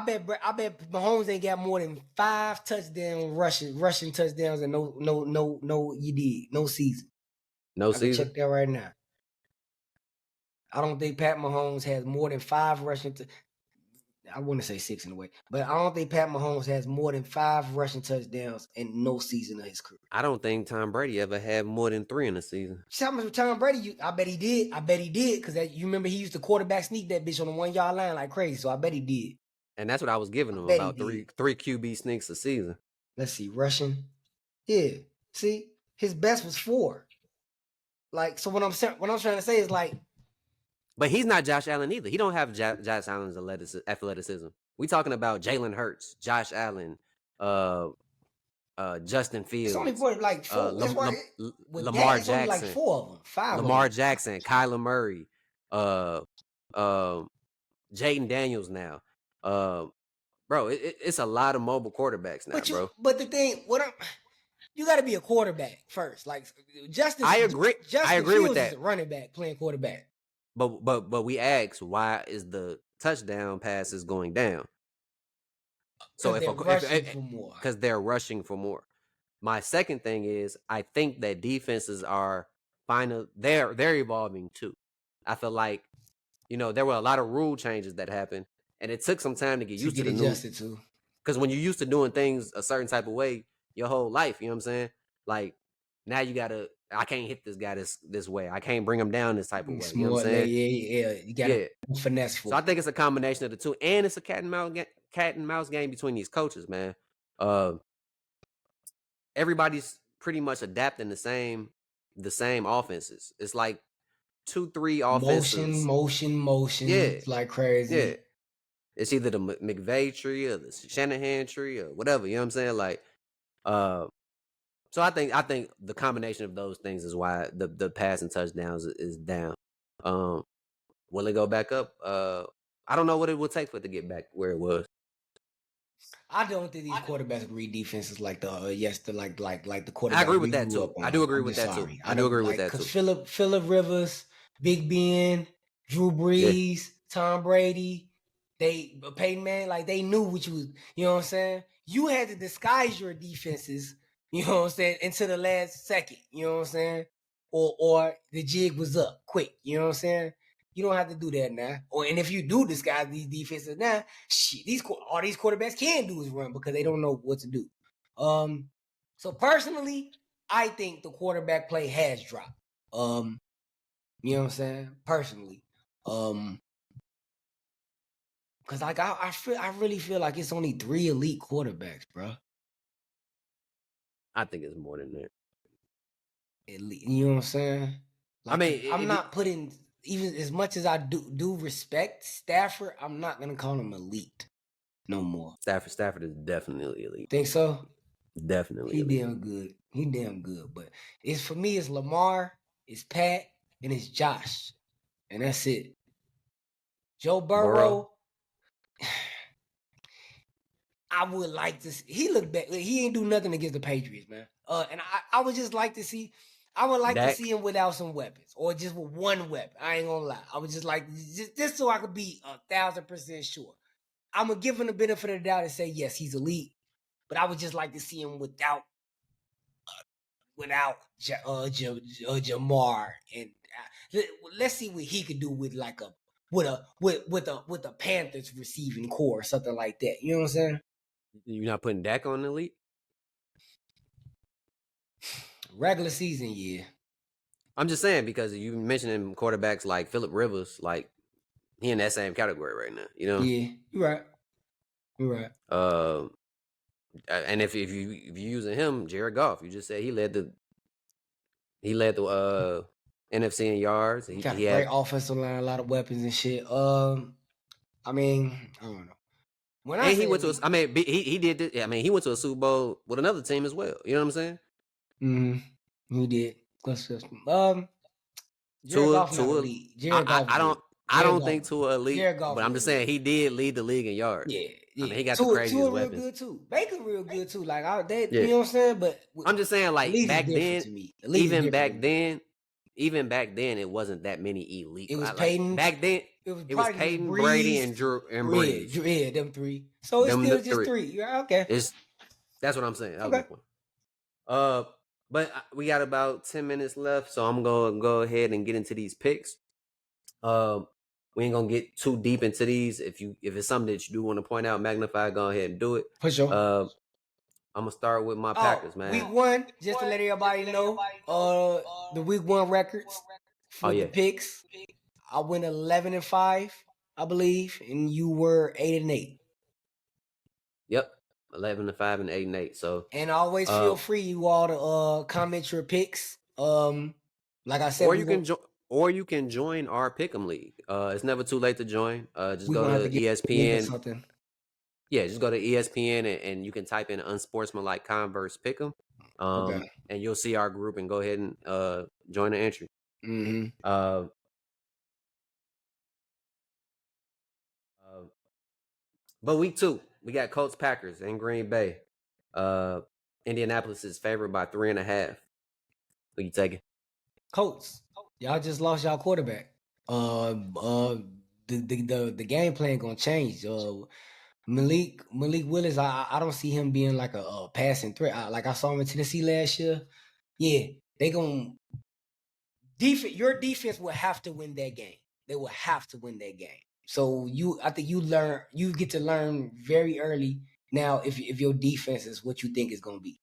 [SPEAKER 1] bet Mahomes ain't got more than 5 touchdown rushing touchdowns and no season.
[SPEAKER 2] No
[SPEAKER 1] I can
[SPEAKER 2] season.
[SPEAKER 1] check that right now. I don't think Pat Mahomes has more than 5 rushing. I wouldn't say 6 in a way, but I don't think Pat Mahomes has more than 5 rushing touchdowns in no season of his career.
[SPEAKER 2] I don't think Tom Brady ever had more than 3 in a season.
[SPEAKER 1] How much with Tom Brady? I bet he did. Because you remember he used to quarterback sneak that bitch on the 1 yard line like crazy. So I bet he did.
[SPEAKER 2] And that's what I was giving him,
[SPEAKER 1] Bet he
[SPEAKER 2] about
[SPEAKER 1] did.
[SPEAKER 2] three QB sneaks a season.
[SPEAKER 1] Let's see, rushing. Yeah. See, his best was 4. Like, so what I'm trying to say is like,
[SPEAKER 2] But he's not Josh Allen either. He don't have Josh Allen's athleticism. We talking about Jalen Hurts, Josh Allen, Justin
[SPEAKER 1] it's only
[SPEAKER 2] Fields,
[SPEAKER 1] for like 4. That's why with that
[SPEAKER 2] Lamar
[SPEAKER 1] it's only like
[SPEAKER 2] Jackson,
[SPEAKER 1] 4 of them, 5 of
[SPEAKER 2] Lamar
[SPEAKER 1] them.
[SPEAKER 2] Jackson, Kyler Murray, uh, Jaden Daniels now. Bro, it's a lot of mobile quarterbacks now, bro.
[SPEAKER 1] But the thing, you got to be a quarterback first. Like Justin
[SPEAKER 2] I agree with
[SPEAKER 1] Fields is
[SPEAKER 2] that.
[SPEAKER 1] a running back playing quarterback.
[SPEAKER 2] But we asked, why is the touchdown passes going down? So
[SPEAKER 1] Because they're rushing for more.
[SPEAKER 2] Because they're rushing for more. My second thing is, I think that defenses are they're evolving too. I feel like, there were a lot of rule changes that happened, and it took some time to get used to the new.
[SPEAKER 1] Adjusted to.
[SPEAKER 2] Because when you're used to doing things a certain type of way your whole life, you know what I'm saying? Like now I can't hit this guy this way. I can't bring him down this type of way. You know what I'm saying?
[SPEAKER 1] Yeah. You got finesse for.
[SPEAKER 2] So I think it's a combination of the two, and it's a cat and mouse game between these coaches, man. Everybody's pretty much adapting the same offenses. It's like 2-3 offenses.
[SPEAKER 1] Motion.
[SPEAKER 2] Yeah,
[SPEAKER 1] It's like crazy.
[SPEAKER 2] Yeah, it's either the McVay tree or the Shanahan tree or whatever. You know what I'm saying? Like, so I think the combination of those things is why the passing touchdowns is down. Will it go back up? I don't know what it would take for it to get back where it was.
[SPEAKER 1] I don't think these quarterbacks read defenses like the the quarterback.
[SPEAKER 2] I agree with that too. I do agree with that too. I do agree with that too.
[SPEAKER 1] Because Phillip Rivers, Big Ben, Drew Brees, Tom Brady, Peyton Manning, like they knew what you was. You know what I'm saying? You had to disguise your defenses. You know what I'm saying? Into the last second. You know what I'm saying? Or the jig was up quick. You know what I'm saying? You don't have to do that now. And if you do disguise these defenses now, shit, all these quarterbacks can do is run because they don't know what to do. So personally, I think the quarterback play has dropped. You know what I'm saying? Personally, because like I really feel like it's only 3 elite quarterbacks, bro.
[SPEAKER 2] I think it's more than that.
[SPEAKER 1] Elite, you know what I'm saying? Like,
[SPEAKER 2] I mean,
[SPEAKER 1] I'm not putting. Even as much as I do respect Stafford, I'm not gonna call him elite no more.
[SPEAKER 2] Stafford is definitely elite.
[SPEAKER 1] Think so?
[SPEAKER 2] Definitely.
[SPEAKER 1] He damn good. But for me, it's Lamar, it's Pat, and it's Josh, and that's it. Joe Burrow. I would like to see. He looked back. He ain't do nothing against the Patriots, man. And I would just like to see. I would like to see him without some weapons, or just with one weapon. I ain't gonna lie. I would just like just so I could be 1,000% sure. I'm gonna give him the benefit of the doubt and say yes, he's elite. But I would just like to see him without Jamar, and let's see what he could do with like a with a Panthers receiving core or something like that. You know what I'm saying?
[SPEAKER 2] You're not putting Dak on the elite?
[SPEAKER 1] Regular season, yeah.
[SPEAKER 2] I'm just saying because you mentioning quarterbacks like Phillip Rivers, like he in that same category right now. You know?
[SPEAKER 1] Yeah, you're right. You're right.
[SPEAKER 2] And if you using him, Jared Goff, you just said he led the NFC in yards.
[SPEAKER 1] He got a
[SPEAKER 2] He
[SPEAKER 1] great
[SPEAKER 2] had
[SPEAKER 1] offensive line, a lot of weapons and shit. I mean, I don't know. When I
[SPEAKER 2] and he
[SPEAKER 1] say
[SPEAKER 2] went to.
[SPEAKER 1] elite,
[SPEAKER 2] I mean, he did. I mean, he went to a Super Bowl with another team as well. You know what I'm saying?
[SPEAKER 1] he did. Jared Goff not
[SPEAKER 2] Tua.
[SPEAKER 1] elite. Jared Goff
[SPEAKER 2] I
[SPEAKER 1] good.
[SPEAKER 2] don't. I don't think Tua elite,
[SPEAKER 1] Jared Goff
[SPEAKER 2] but I'm
[SPEAKER 1] real
[SPEAKER 2] just
[SPEAKER 1] good.
[SPEAKER 2] saying he did lead the league in yards.
[SPEAKER 1] Yeah,
[SPEAKER 2] I mean,
[SPEAKER 1] yeah.
[SPEAKER 2] he got the
[SPEAKER 1] Tua
[SPEAKER 2] craziest
[SPEAKER 1] real
[SPEAKER 2] weapons.
[SPEAKER 1] good too. Baker's real good too. Like
[SPEAKER 2] Yeah.
[SPEAKER 1] you know what I'm saying? But
[SPEAKER 2] I'm just saying, like
[SPEAKER 1] elite is
[SPEAKER 2] back
[SPEAKER 1] different
[SPEAKER 2] then,
[SPEAKER 1] to me. Elite is different to me.
[SPEAKER 2] even back then, it wasn't that many elite.
[SPEAKER 1] It was
[SPEAKER 2] Like
[SPEAKER 1] Peyton.
[SPEAKER 2] back then,
[SPEAKER 1] It was
[SPEAKER 2] it was
[SPEAKER 1] probably just
[SPEAKER 2] Peyton, Brady, and
[SPEAKER 1] Breeze.
[SPEAKER 2] Drew and
[SPEAKER 1] Yeah,
[SPEAKER 2] Breeze.
[SPEAKER 1] yeah, them three. So it's
[SPEAKER 2] Them
[SPEAKER 1] still
[SPEAKER 2] the
[SPEAKER 1] just
[SPEAKER 2] three.
[SPEAKER 1] three. Yeah, okay.
[SPEAKER 2] That's what I'm saying. That was my
[SPEAKER 1] Okay.
[SPEAKER 2] point. But we got about 10 minutes left, so I'm gonna go ahead and get into these picks. We ain't gonna get too deep into these. If it's something that you do want to point out, magnify, go ahead and do it.
[SPEAKER 1] For sure.
[SPEAKER 2] I'm gonna start with my Packers, man.
[SPEAKER 1] Week 1, just to let everybody know, the week 1 records for the picks. I went 11-5, I believe, and you were 8-8.
[SPEAKER 2] Yep, 11-5 and 8-8. So
[SPEAKER 1] and always feel free, you all, to comment your picks. Like I said,
[SPEAKER 2] or you can join our Pick'em League. It's never too late to join. Just
[SPEAKER 1] we
[SPEAKER 2] go
[SPEAKER 1] gonna have
[SPEAKER 2] to
[SPEAKER 1] to get a link or
[SPEAKER 2] ESPN.
[SPEAKER 1] something.
[SPEAKER 2] Yeah, just go to ESPN and you can type in Unsportsmanlike Converse Pick'em.
[SPEAKER 1] Okay.
[SPEAKER 2] And you'll see our group and go ahead and join the entry. But week 2, we got Colts Packers in Green Bay. Indianapolis is favored by 3.5. Who you taking?
[SPEAKER 1] Colts. Y'all just lost y'all quarterback. The game plan gonna change. Malik Willis, I don't see him being like a passing threat. Like I saw him in Tennessee last year. Yeah, they gonna your defense will have to win that game. They will have to win that game. So I think you get to learn very early now if your defense is what you think it's gonna be.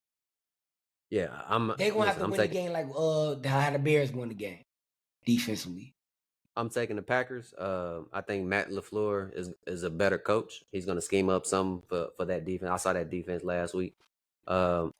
[SPEAKER 2] Yeah,
[SPEAKER 1] they're gonna have to win the game like how the Bears won the game defensively.
[SPEAKER 2] I'm taking the Packers. I think Matt LaFleur is a better coach. He's gonna scheme up something for that defense. I saw that defense last week. I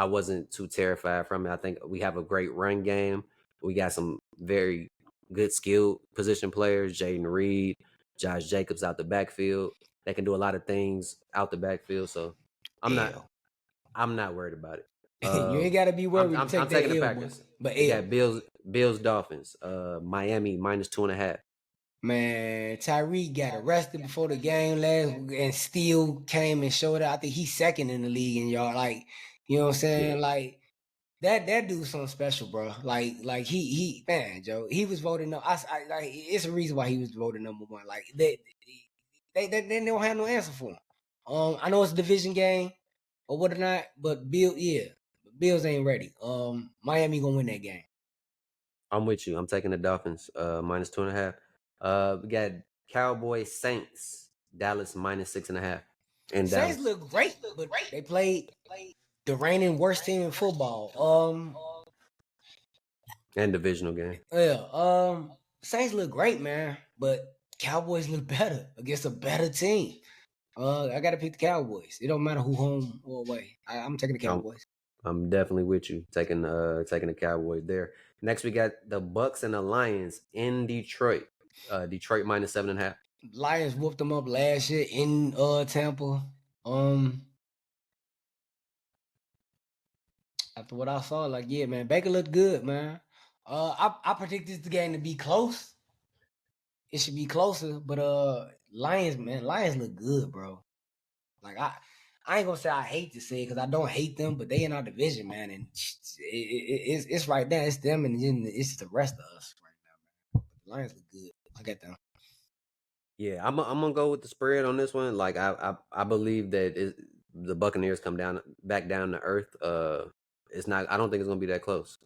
[SPEAKER 2] wasn't too terrified from it. I think we have a great run game. We got some very good skilled position players, Jaden Reed, Josh Jacobs out the backfield. They can do a lot of things out the backfield. So I'm not worried about it.
[SPEAKER 1] You ain't gotta be worried.
[SPEAKER 2] I'm taking the Packers.
[SPEAKER 1] But
[SPEAKER 2] we got Bills Dolphins. Miami -2.5.
[SPEAKER 1] Man, Tyreek got arrested before the game last and still came and showed up. I think he's second in the league in y'all. Like, you know what I'm saying? Yeah. Like that dude's something special, bro. Like he man, Joe, he was voted no. I like it's a reason why he was voted number 1. Like they don't have no answer for him. I know it's a division game or whatnot, but Bills ain't ready. Miami gonna win that game.
[SPEAKER 2] I'm with you. I'm taking the Dolphins -2.5. We got Cowboys Saints, Dallas -6.5. And
[SPEAKER 1] Saints
[SPEAKER 2] Dallas
[SPEAKER 1] look great, but they played the reigning worst team in football.
[SPEAKER 2] And divisional game.
[SPEAKER 1] Yeah. Saints look great, man, but Cowboys look better against a better team. I gotta pick the Cowboys. It don't matter who home or away. I'm taking the Cowboys.
[SPEAKER 2] I'm definitely with you, taking the Cowboys there. Next, we got the Bucks and the Lions in Detroit. Detroit -7.5.
[SPEAKER 1] Lions whooped them up last year in Tampa. After what I saw, like, yeah, man, Baker looked good, man. I predict this game to be close. It should be closer, but Lions look good, bro. Like I ain't gonna say I hate to say it because I don't hate them, but they in our division, man, and it's right there. It's them, and then it's the rest of us right now, man. The Lions look good. I get them.
[SPEAKER 2] Yeah, I'm gonna go with the spread on this one. Like I believe that the Buccaneers come back down to earth. It's not. I don't think it's gonna be that close.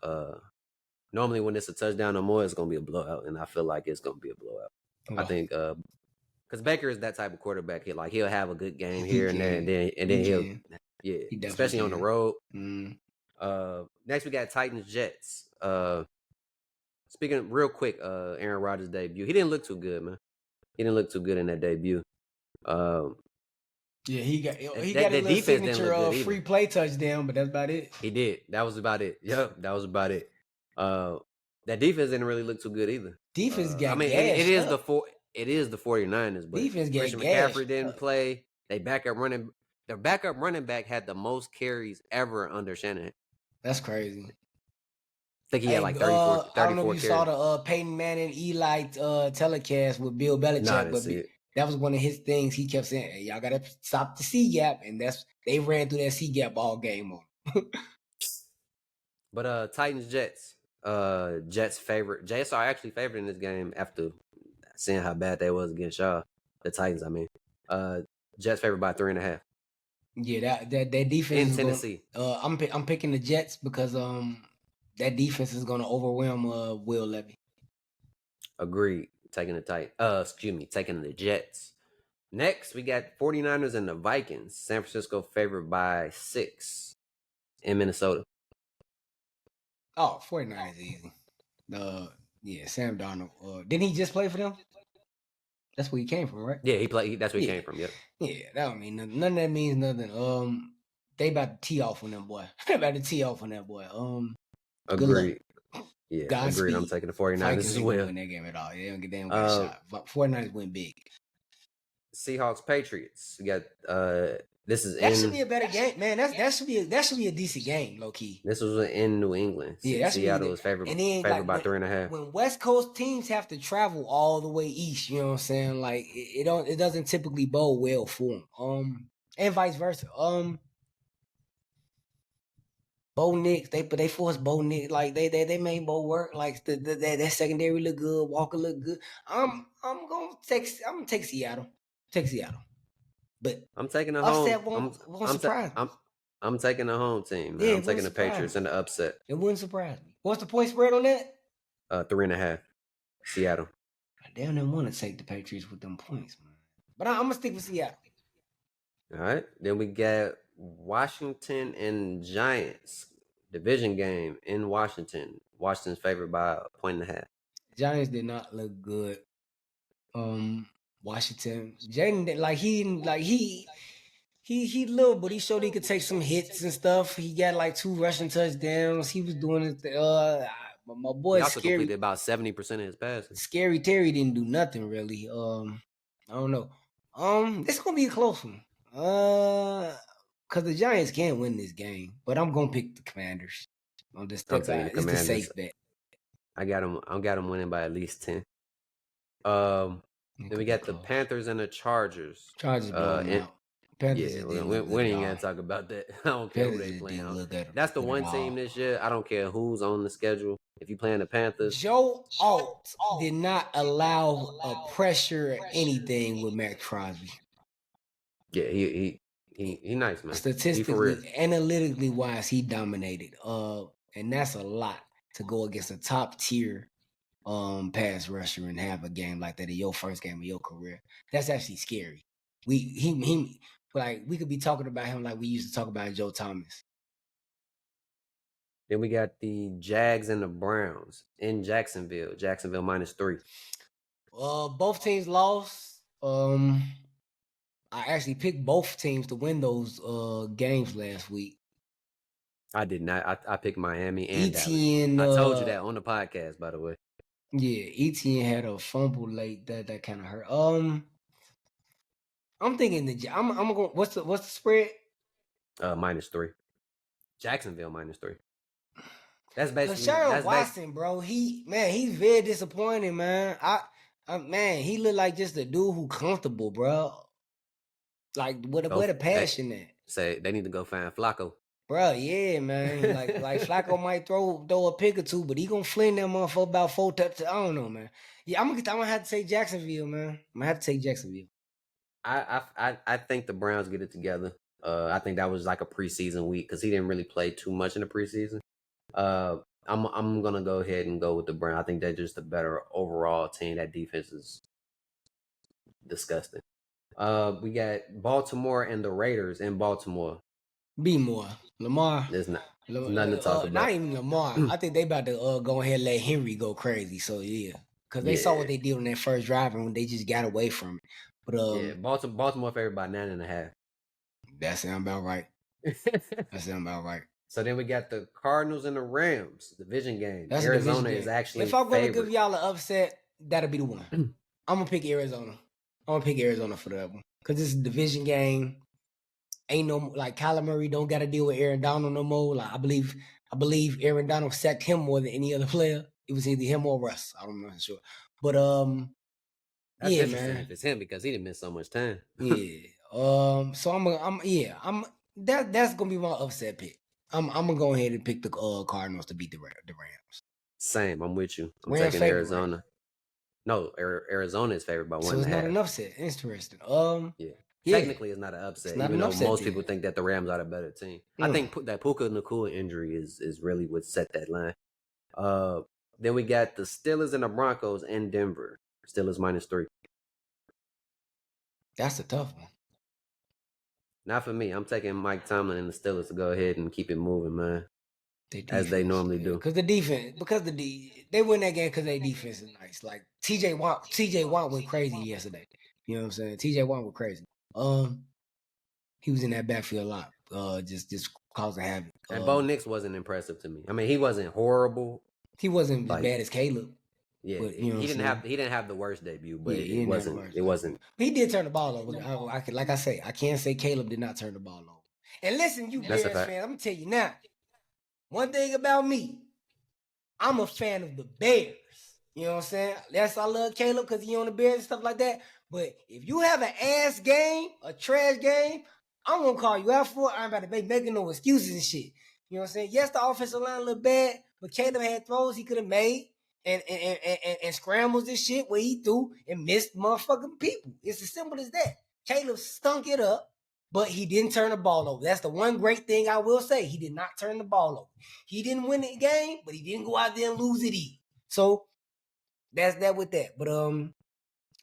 [SPEAKER 2] Normally when it's a touchdown or more, it's gonna be a blowout, and I feel like it's gonna be a blowout. I
[SPEAKER 1] Oh,
[SPEAKER 2] think because Baker is that type of quarterback. He'll have a good game
[SPEAKER 1] he
[SPEAKER 2] here and there, and
[SPEAKER 1] can.
[SPEAKER 2] then
[SPEAKER 1] He
[SPEAKER 2] he'll
[SPEAKER 1] can.
[SPEAKER 2] yeah,
[SPEAKER 1] He definitely
[SPEAKER 2] especially on the
[SPEAKER 1] can.
[SPEAKER 2] road.
[SPEAKER 1] Mm.
[SPEAKER 2] Next we got Titans Jets. Speaking real quick, Aaron Rodgers debut. He didn't look too good, man. He didn't look too good in that debut. Um,
[SPEAKER 1] Yeah, he
[SPEAKER 2] that
[SPEAKER 1] got a
[SPEAKER 2] that
[SPEAKER 1] little
[SPEAKER 2] defense didn't
[SPEAKER 1] signature
[SPEAKER 2] look good
[SPEAKER 1] free
[SPEAKER 2] either.
[SPEAKER 1] play touchdown, but that's about it.
[SPEAKER 2] He did. That was about it. Yep, that was about it. Uh, that defense didn't really look too good either.
[SPEAKER 1] Defense
[SPEAKER 2] I
[SPEAKER 1] got
[SPEAKER 2] mean, it
[SPEAKER 1] gashed
[SPEAKER 2] is
[SPEAKER 1] up.
[SPEAKER 2] it is the 49ers, but
[SPEAKER 1] Defense got
[SPEAKER 2] Christian McCaffrey
[SPEAKER 1] gashed
[SPEAKER 2] didn't
[SPEAKER 1] up.
[SPEAKER 2] play. Their backup running back had the most carries ever under Shanahan.
[SPEAKER 1] That's crazy.
[SPEAKER 2] I think he had
[SPEAKER 1] Hey,
[SPEAKER 2] like
[SPEAKER 1] I don't know if
[SPEAKER 2] 34
[SPEAKER 1] you saw
[SPEAKER 2] carries.
[SPEAKER 1] the Peyton Manning Eli telecast with Bill
[SPEAKER 2] Nah, I
[SPEAKER 1] Belichick,
[SPEAKER 2] didn't
[SPEAKER 1] but
[SPEAKER 2] see it.
[SPEAKER 1] that was one of his things. He kept saying, hey, "Y'all gotta stop the C gap," and they ran through that C gap all game on.
[SPEAKER 2] But Titans Jets. Jets favorite. Jets are actually favored in this game after seeing how bad they was against y'all. The Titans, I mean. Jets favored by 3.5
[SPEAKER 1] Yeah, that defense
[SPEAKER 2] in
[SPEAKER 1] is going.
[SPEAKER 2] Tennessee.
[SPEAKER 1] I'm picking the Jets because that defense is going to overwhelm Will Levy.
[SPEAKER 2] Agreed. Taking taking the Jets. Next, we got 49ers and the Vikings. San Francisco favored by 6 in Minnesota.
[SPEAKER 1] Oh, 49 is easy. Yeah, Sam Darnold. Didn't he just play for them? That's where he came from, right?
[SPEAKER 2] Yeah, he played. That's where he
[SPEAKER 1] Yeah,
[SPEAKER 2] came from. Yep.
[SPEAKER 1] yeah. That don't mean nothing. None of that means nothing. They about to tee off on that boy. They about to tee off on that boy. Good luck.
[SPEAKER 2] Agreed. Yeah, agreed. I'm
[SPEAKER 1] Godspeed.
[SPEAKER 2] taking the 49ers
[SPEAKER 1] Vikings
[SPEAKER 2] as
[SPEAKER 1] ain't gonna
[SPEAKER 2] well.
[SPEAKER 1] win that game at all. They don't got a
[SPEAKER 2] Uh,
[SPEAKER 1] shot. But 49ers win big.
[SPEAKER 2] Seahawks Patriots. We got this is
[SPEAKER 1] That should
[SPEAKER 2] in
[SPEAKER 1] be a better game, man. That should be a decent game, low key.
[SPEAKER 2] this was in New England.
[SPEAKER 1] Yeah, that should be.
[SPEAKER 2] Seattle was
[SPEAKER 1] And then
[SPEAKER 2] favored
[SPEAKER 1] like
[SPEAKER 2] by 3.5.
[SPEAKER 1] when West Coast teams have to travel all the way east, you know what I'm saying? Like it doesn't typically bode well for them. And vice versa. Bo Nix, they forced Bo Nix, like they made Bo work. Like that secondary look good, Walker look good. I'm gonna take Seattle. Take Seattle. But
[SPEAKER 2] I'm taking the home.
[SPEAKER 1] upset won't
[SPEAKER 2] I'm ta-
[SPEAKER 1] surprise me.
[SPEAKER 2] I'm taking the home team, man.
[SPEAKER 1] Yeah,
[SPEAKER 2] I'm
[SPEAKER 1] it wouldn't
[SPEAKER 2] taking the
[SPEAKER 1] surprise
[SPEAKER 2] Patriots
[SPEAKER 1] me.
[SPEAKER 2] in the upset.
[SPEAKER 1] It wouldn't surprise me. What's the point spread on that?
[SPEAKER 2] 3.5. Seattle.
[SPEAKER 1] I damn didn't want to take the Patriots with them points, man. But I'm gonna stick with Seattle.
[SPEAKER 2] All right. Then we got Washington and Giants division game in Washington. Washington's favored by 1.5.
[SPEAKER 1] Giants did not look good. Washington, Jaden, he little, but he showed he could take some hits and stuff. He got like 2 rushing touchdowns. He was doing it. My
[SPEAKER 2] He
[SPEAKER 1] boy
[SPEAKER 2] also
[SPEAKER 1] Scary
[SPEAKER 2] completed about 70% of his passes.
[SPEAKER 1] Scary Terry didn't do nothing really. I don't know. This gonna be a close one. Cause the Giants can't win this game, but I'm gonna pick the Commanders. On this
[SPEAKER 2] I'm taking the
[SPEAKER 1] it's the
[SPEAKER 2] Commanders.
[SPEAKER 1] safe bet.
[SPEAKER 2] I got them winning by at least 10. Then we got the Panthers and the Chargers.
[SPEAKER 1] Chargers blow them out. Panthers
[SPEAKER 2] Yeah,
[SPEAKER 1] didn't
[SPEAKER 2] we
[SPEAKER 1] look good
[SPEAKER 2] ain't
[SPEAKER 1] at
[SPEAKER 2] gonna
[SPEAKER 1] all.
[SPEAKER 2] talk about that. I don't care who they playing on. That's the one team this year. I don't care who's on the schedule. If you playing the Panthers,
[SPEAKER 1] Joe Alt did not allow a pressure or anything with Max Crosby.
[SPEAKER 2] yeah, he nice, man.
[SPEAKER 1] Statistically, analytically wise, he dominated. And that's a lot to go against a top tier pass rusher and have a game like that in your first game of your career. That's actually scary. We could be talking about him like we used to talk about Joe Thomas.
[SPEAKER 2] Then we got the Jags and the Browns in Jacksonville. Jacksonville -3.
[SPEAKER 1] Both teams lost. I actually picked both teams to win those games last week.
[SPEAKER 2] I did not. I picked Miami and
[SPEAKER 1] ETN.
[SPEAKER 2] Dallas. I told you that on the podcast, by the way.
[SPEAKER 1] Yeah, ETN had a fumble late that kind of hurt. I'm thinking I'm going. What's the spread?
[SPEAKER 2] -3. Jacksonville -3. That's basically
[SPEAKER 1] Deshaun Watson, bro. He's very disappointing, man. He looked like just a dude who comfortable, bro. Like where the passion at?
[SPEAKER 2] Say they need to go find Flacco.
[SPEAKER 1] Bro, yeah, man. Like Flacco might throw a pick or two, but he gonna fling that motherfucker about 4 touchdowns. I don't know, man. Yeah, I'm gonna have to take Jacksonville, man. I'm gonna have to take Jacksonville.
[SPEAKER 2] I think the Browns get it together. I think that was like a preseason week because he didn't really play too much in the preseason. Uh, I'm gonna go ahead and go with the Browns. I think they're just a better overall team. That defense is disgusting. We got Baltimore and the Raiders in Baltimore.
[SPEAKER 1] Be more Lamar.
[SPEAKER 2] There's nothing to talk
[SPEAKER 1] Not
[SPEAKER 2] about.
[SPEAKER 1] even Lamar. I think they about to go ahead and let Henry go crazy. So yeah, because they saw
[SPEAKER 2] Yeah,
[SPEAKER 1] what they did on that first drive and when they just got away from it. But
[SPEAKER 2] yeah. Baltimore favored by 9.5.
[SPEAKER 1] that sound about right. That sound about right.
[SPEAKER 2] So then we got the Cardinals and the Rams division game.
[SPEAKER 1] That's
[SPEAKER 2] Arizona
[SPEAKER 1] a division
[SPEAKER 2] is
[SPEAKER 1] game.
[SPEAKER 2] actually
[SPEAKER 1] If I'm gonna give
[SPEAKER 2] favored.
[SPEAKER 1] y'all an upset, that'll be the one. I'm gonna pick Arizona. I'm gonna pick Arizona for that one because it's a division game. Ain't no like Kyler Murray don't got to deal with Aaron Donald no more. Like I believe Aaron Donald sacked him more than any other player. It was either him or Russ. I'm not sure, but
[SPEAKER 2] That's
[SPEAKER 1] yeah,
[SPEAKER 2] interesting
[SPEAKER 1] man,
[SPEAKER 2] if it's him because he didn't miss so much time.
[SPEAKER 1] yeah. So I'm that's gonna be my upset pick. I'm gonna go ahead and pick the Cardinals to beat the Rams.
[SPEAKER 2] Same. I'm with you. I'm
[SPEAKER 1] Rams
[SPEAKER 2] taking
[SPEAKER 1] favorite, right?
[SPEAKER 2] Arizona. No, Arizona is favored by one
[SPEAKER 1] So
[SPEAKER 2] and
[SPEAKER 1] it's
[SPEAKER 2] a
[SPEAKER 1] not
[SPEAKER 2] half.
[SPEAKER 1] an upset. Interesting.
[SPEAKER 2] Yeah.
[SPEAKER 1] Yeah,
[SPEAKER 2] Technically, it's not an
[SPEAKER 1] it's
[SPEAKER 2] upset,
[SPEAKER 1] not
[SPEAKER 2] even
[SPEAKER 1] an
[SPEAKER 2] though
[SPEAKER 1] upset
[SPEAKER 2] most
[SPEAKER 1] then.
[SPEAKER 2] people think that the Rams are the better team. I
[SPEAKER 1] Mm.
[SPEAKER 2] think that Puka Nakua injury is really what set that line. Then we got the Steelers and the Broncos in Denver. Steelers -3.
[SPEAKER 1] That's a tough one.
[SPEAKER 2] Not for me. I'm taking Mike Tomlin and the Steelers to go ahead and keep it moving, man, as they normally do.
[SPEAKER 1] Because they win that game because their defense is nice. Like TJ Watt went crazy yesterday. You know what I'm saying? TJ Watt went crazy. He was in that backfield a lot. Just causing havoc.
[SPEAKER 2] And Bo Nix wasn't impressive to me. I mean, he wasn't horrible.
[SPEAKER 1] He wasn't as
[SPEAKER 2] Like,
[SPEAKER 1] bad as Caleb,
[SPEAKER 2] yeah,
[SPEAKER 1] but you know what
[SPEAKER 2] he
[SPEAKER 1] I'm
[SPEAKER 2] didn't
[SPEAKER 1] saying.
[SPEAKER 2] have the worst debut, but
[SPEAKER 1] Yeah, he
[SPEAKER 2] it
[SPEAKER 1] didn't have the
[SPEAKER 2] wasn't
[SPEAKER 1] worst
[SPEAKER 2] it wasn't.
[SPEAKER 1] But he did turn the ball over. Like I say, I can't say Caleb did not turn the ball over. And listen, you
[SPEAKER 2] That's a
[SPEAKER 1] Bears
[SPEAKER 2] fact.
[SPEAKER 1] fans, I'm gonna tell you now. One thing about me, I'm a fan of the Bears. You know what I'm saying? Yes, I love Caleb because he on the Bears and stuff like that. But if you have an ass game, a trash game, I'm gonna call you out for it. I'm about to be making no excuses and shit. You know what I'm saying? Yes, the offensive line looked bad, but Caleb had throws he could have made and scrambles and shit where he threw and missed motherfucking people. It's as simple as that. Caleb stunk it up, but he didn't turn the ball over. That's the one great thing I will say. He did not turn the ball over. He didn't win the game, but he didn't go out there and lose it either. So that's that with that. But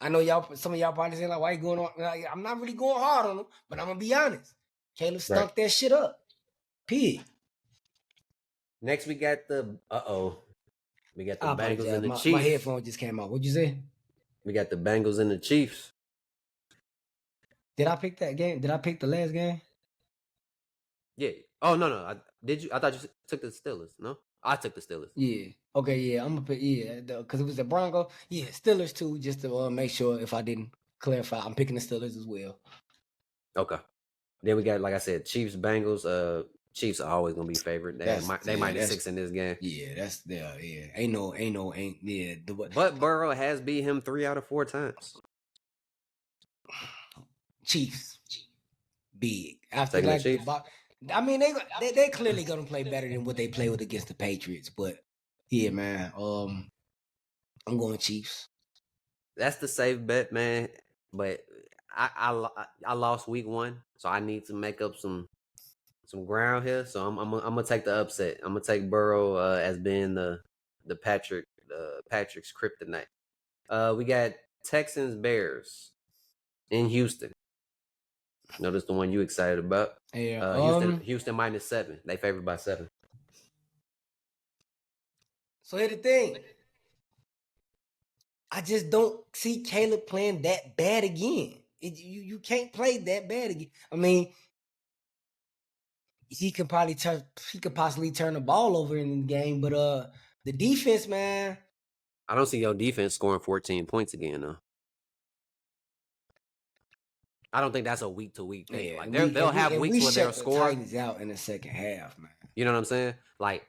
[SPEAKER 1] I know some of y'all probably saying like, why you going on? Like, I'm not really going hard on him, but I'm gonna be honest. Caleb stunk that shit up. Pig.
[SPEAKER 2] Next, we got the we got the
[SPEAKER 1] I
[SPEAKER 2] Bengals
[SPEAKER 1] apologize.
[SPEAKER 2] and the
[SPEAKER 1] My
[SPEAKER 2] Chiefs.
[SPEAKER 1] headphone just came out. What'd you say?
[SPEAKER 2] We got the Bengals and the Chiefs.
[SPEAKER 1] Did I pick that game? Did I pick the last game?
[SPEAKER 2] Yeah. Oh no. Did you? I thought you took the Steelers. No, I took the Steelers.
[SPEAKER 1] Yeah. Okay. Yeah. I'm gonna pick. Yeah. Because it was the Bronco. Yeah. Steelers too. Just to make sure if I didn't clarify, I'm picking the Steelers as well.
[SPEAKER 2] Okay. Then we got, like I said, Chiefs, Bengals. Chiefs are always gonna be favored. They -6 in this game.
[SPEAKER 1] Yeah, that's yeah. Ain't yeah.
[SPEAKER 2] But Burrow has beat him 3 out of 4 times.
[SPEAKER 1] Chiefs, big after
[SPEAKER 2] Taking the
[SPEAKER 1] like
[SPEAKER 2] Chiefs.
[SPEAKER 1] I mean they clearly gonna play better than what they play with against the Patriots. But yeah, man. I'm going Chiefs.
[SPEAKER 2] That's the safe bet, man. But I lost week 1, so I need to make up some ground here. So I'm gonna take the upset. I'm gonna take Burrow as being the Patrick's kryptonite. We got Texans Bears in Houston. Notice the one you excited about.
[SPEAKER 1] Yeah.
[SPEAKER 2] Houston -7. They favored by 7.
[SPEAKER 1] So here's the thing. I just don't see Caleb playing that bad again. You can't play that bad again. I mean, he could possibly turn the ball over in the game, but the defense, man.
[SPEAKER 2] I don't see your defense scoring 14 points again, though. I don't think that's a week to week thing.
[SPEAKER 1] Yeah,
[SPEAKER 2] Like they'll have weeks where they'll score.
[SPEAKER 1] Titans out in the second half, man.
[SPEAKER 2] You know what I'm saying? Like,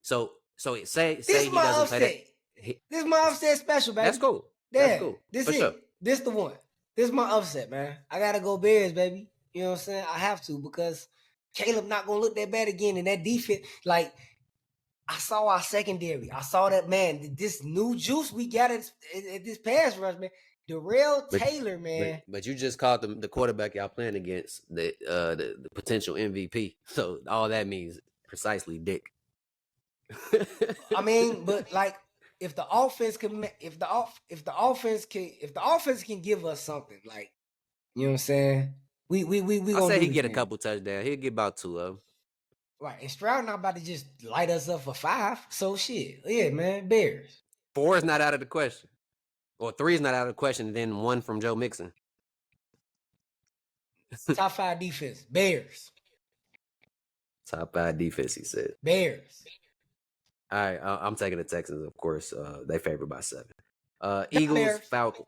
[SPEAKER 2] so say
[SPEAKER 1] This
[SPEAKER 2] he
[SPEAKER 1] my
[SPEAKER 2] doesn't
[SPEAKER 1] upset.
[SPEAKER 2] play that.
[SPEAKER 1] This is my upset special, baby.
[SPEAKER 2] That's cool.
[SPEAKER 1] Yeah,
[SPEAKER 2] that's cool.
[SPEAKER 1] This
[SPEAKER 2] For
[SPEAKER 1] is
[SPEAKER 2] sure.
[SPEAKER 1] This the one. This is my upset, man. I gotta go Bears, baby. You know what I'm saying? I have to because Caleb not gonna look that bad again. And that defense, like I saw our secondary. I saw that man. This new juice we got at this pass rush, man. Darrell Taylor, man.
[SPEAKER 2] But you just called the quarterback y'all playing against the potential MVP. So all that means precisely dick.
[SPEAKER 1] I mean, but like if the offense can give us something, like you know what I'm saying, we
[SPEAKER 2] I say he
[SPEAKER 1] do
[SPEAKER 2] get a couple touchdowns. He'll get about 2 of them.
[SPEAKER 1] right. And Stroud not about to just light us up for 5. So shit, yeah, man. Bears
[SPEAKER 2] 4 is not out of the question, or 3 is not out of the question. And then 1 from Joe Mixon.
[SPEAKER 1] top 5 defense. Bears.
[SPEAKER 2] Top 5 defense, he said.
[SPEAKER 1] Bears.
[SPEAKER 2] All right, I'm taking the Texans, of course. They favored by 7. Eagles, Falcons.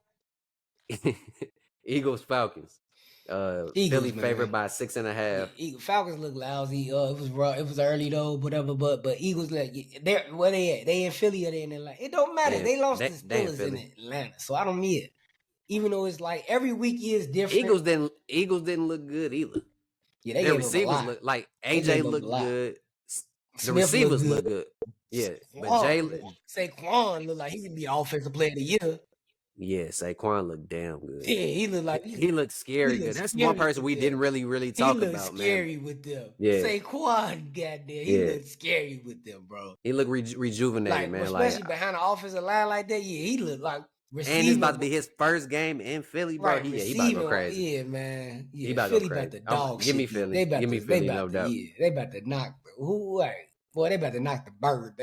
[SPEAKER 2] Eagles, Falcons. Philly favored by 6.5.
[SPEAKER 1] Yeah, Falcons look lousy. It was rough. It was early though, whatever. But Eagles, like they're where they at? They in Philly or they in Atlanta? It don't matter. They lost the Steelers in Atlanta, so I don't need it. Even though it's like every week is different.
[SPEAKER 2] Eagles didn't look good either.
[SPEAKER 1] Yeah,
[SPEAKER 2] their receivers look like AJ looked good. The receivers look good. Yeah, but
[SPEAKER 1] Saquon looked like he could be offensive player of the year.
[SPEAKER 2] Yeah, Saquon looked damn good.
[SPEAKER 1] Yeah, he looked like
[SPEAKER 2] he looked scary good. That's one person we didn't really talk about, man. He looked
[SPEAKER 1] scary with them.
[SPEAKER 2] Yeah,
[SPEAKER 1] Saquon, goddamn, he looked scary with them, bro.
[SPEAKER 2] He looked rejuvenated, man.
[SPEAKER 1] Especially behind the offensive line like that. Yeah, he looked like receiving.
[SPEAKER 2] And it's about to be his first game in Philly, bro.
[SPEAKER 1] Right,
[SPEAKER 2] he about to go crazy.
[SPEAKER 1] Yeah, man. Yeah,
[SPEAKER 2] he about
[SPEAKER 1] Philly
[SPEAKER 2] to go crazy.
[SPEAKER 1] About to dog
[SPEAKER 2] give me Philly. Give me Philly, no doubt.
[SPEAKER 1] Yeah, they about to knock who? Right. Boy, they about to knock the bird.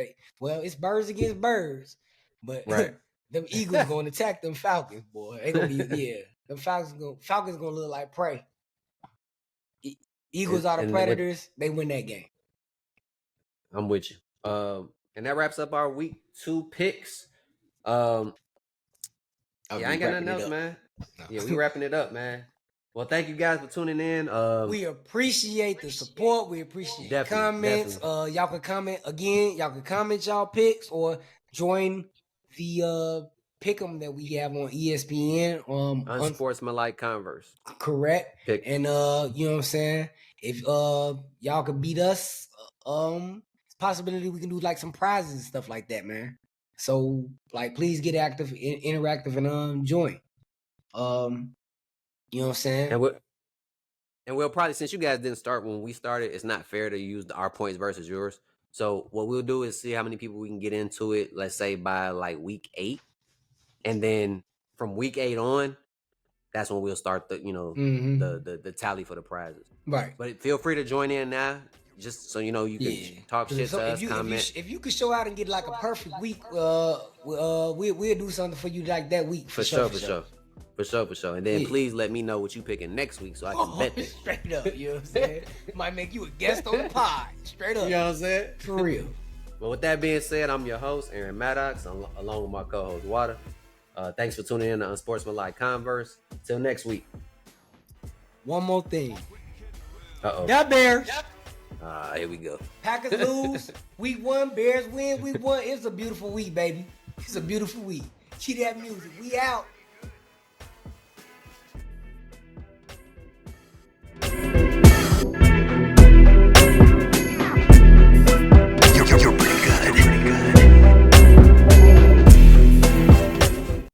[SPEAKER 1] It's birds against birds, but
[SPEAKER 2] right.
[SPEAKER 1] Them Eagles gonna attack them Falcons, boy. They gonna be Them Falcons gonna look like prey. Eagles are the Predators. They win that game.
[SPEAKER 2] I'm with you. And that wraps up our week 2 picks. I ain't got nothing else, man. No. Yeah, we wrapping it up, man. Well, thank you guys for tuning in.
[SPEAKER 1] We appreciate the support. We appreciate comments. Definitely. Y'all can comment again. Y'all can comment y'all picks or join the pick'em that we have on ESPN.
[SPEAKER 2] Unsportsmanlike Converse.
[SPEAKER 1] Correct. Pick. And you know what I'm saying? If y'all can beat us, it's a possibility we can do like some prizes and stuff like that, man. So like please get active, interactive, and join. You know what I'm saying?
[SPEAKER 2] And we'll probably, since you guys didn't start when we started, it's not fair to use our points versus yours. So what we'll do is see how many people we can get into it, let's say by like week 8. And then from week 8 on, that's when we'll start the, the tally for the prizes.
[SPEAKER 1] Right.
[SPEAKER 2] But feel free to join in now, just so you know you can talk shit to us, comment.
[SPEAKER 1] If you could show out and get like a perfect week, we'll do something for you like that week. For sure.
[SPEAKER 2] And then please let me know what you picking next week so I can bet that.
[SPEAKER 1] Straight up, you know what I'm saying? Might make you a guest on the pod. Straight up.
[SPEAKER 2] You know what I'm saying?
[SPEAKER 1] For real.
[SPEAKER 2] Well, with that being said, I'm your host, Aaron Maddox, along with my co-host, Water. Thanks for tuning in to Unsportsmanlike Converse. Till next week.
[SPEAKER 1] One more thing.
[SPEAKER 2] Uh-oh.
[SPEAKER 1] The Bears.
[SPEAKER 2] Here we go.
[SPEAKER 1] Packers lose. Week 1. Bears win. Week 1. It's a beautiful week, baby. It's a beautiful week. Keep that music. We out.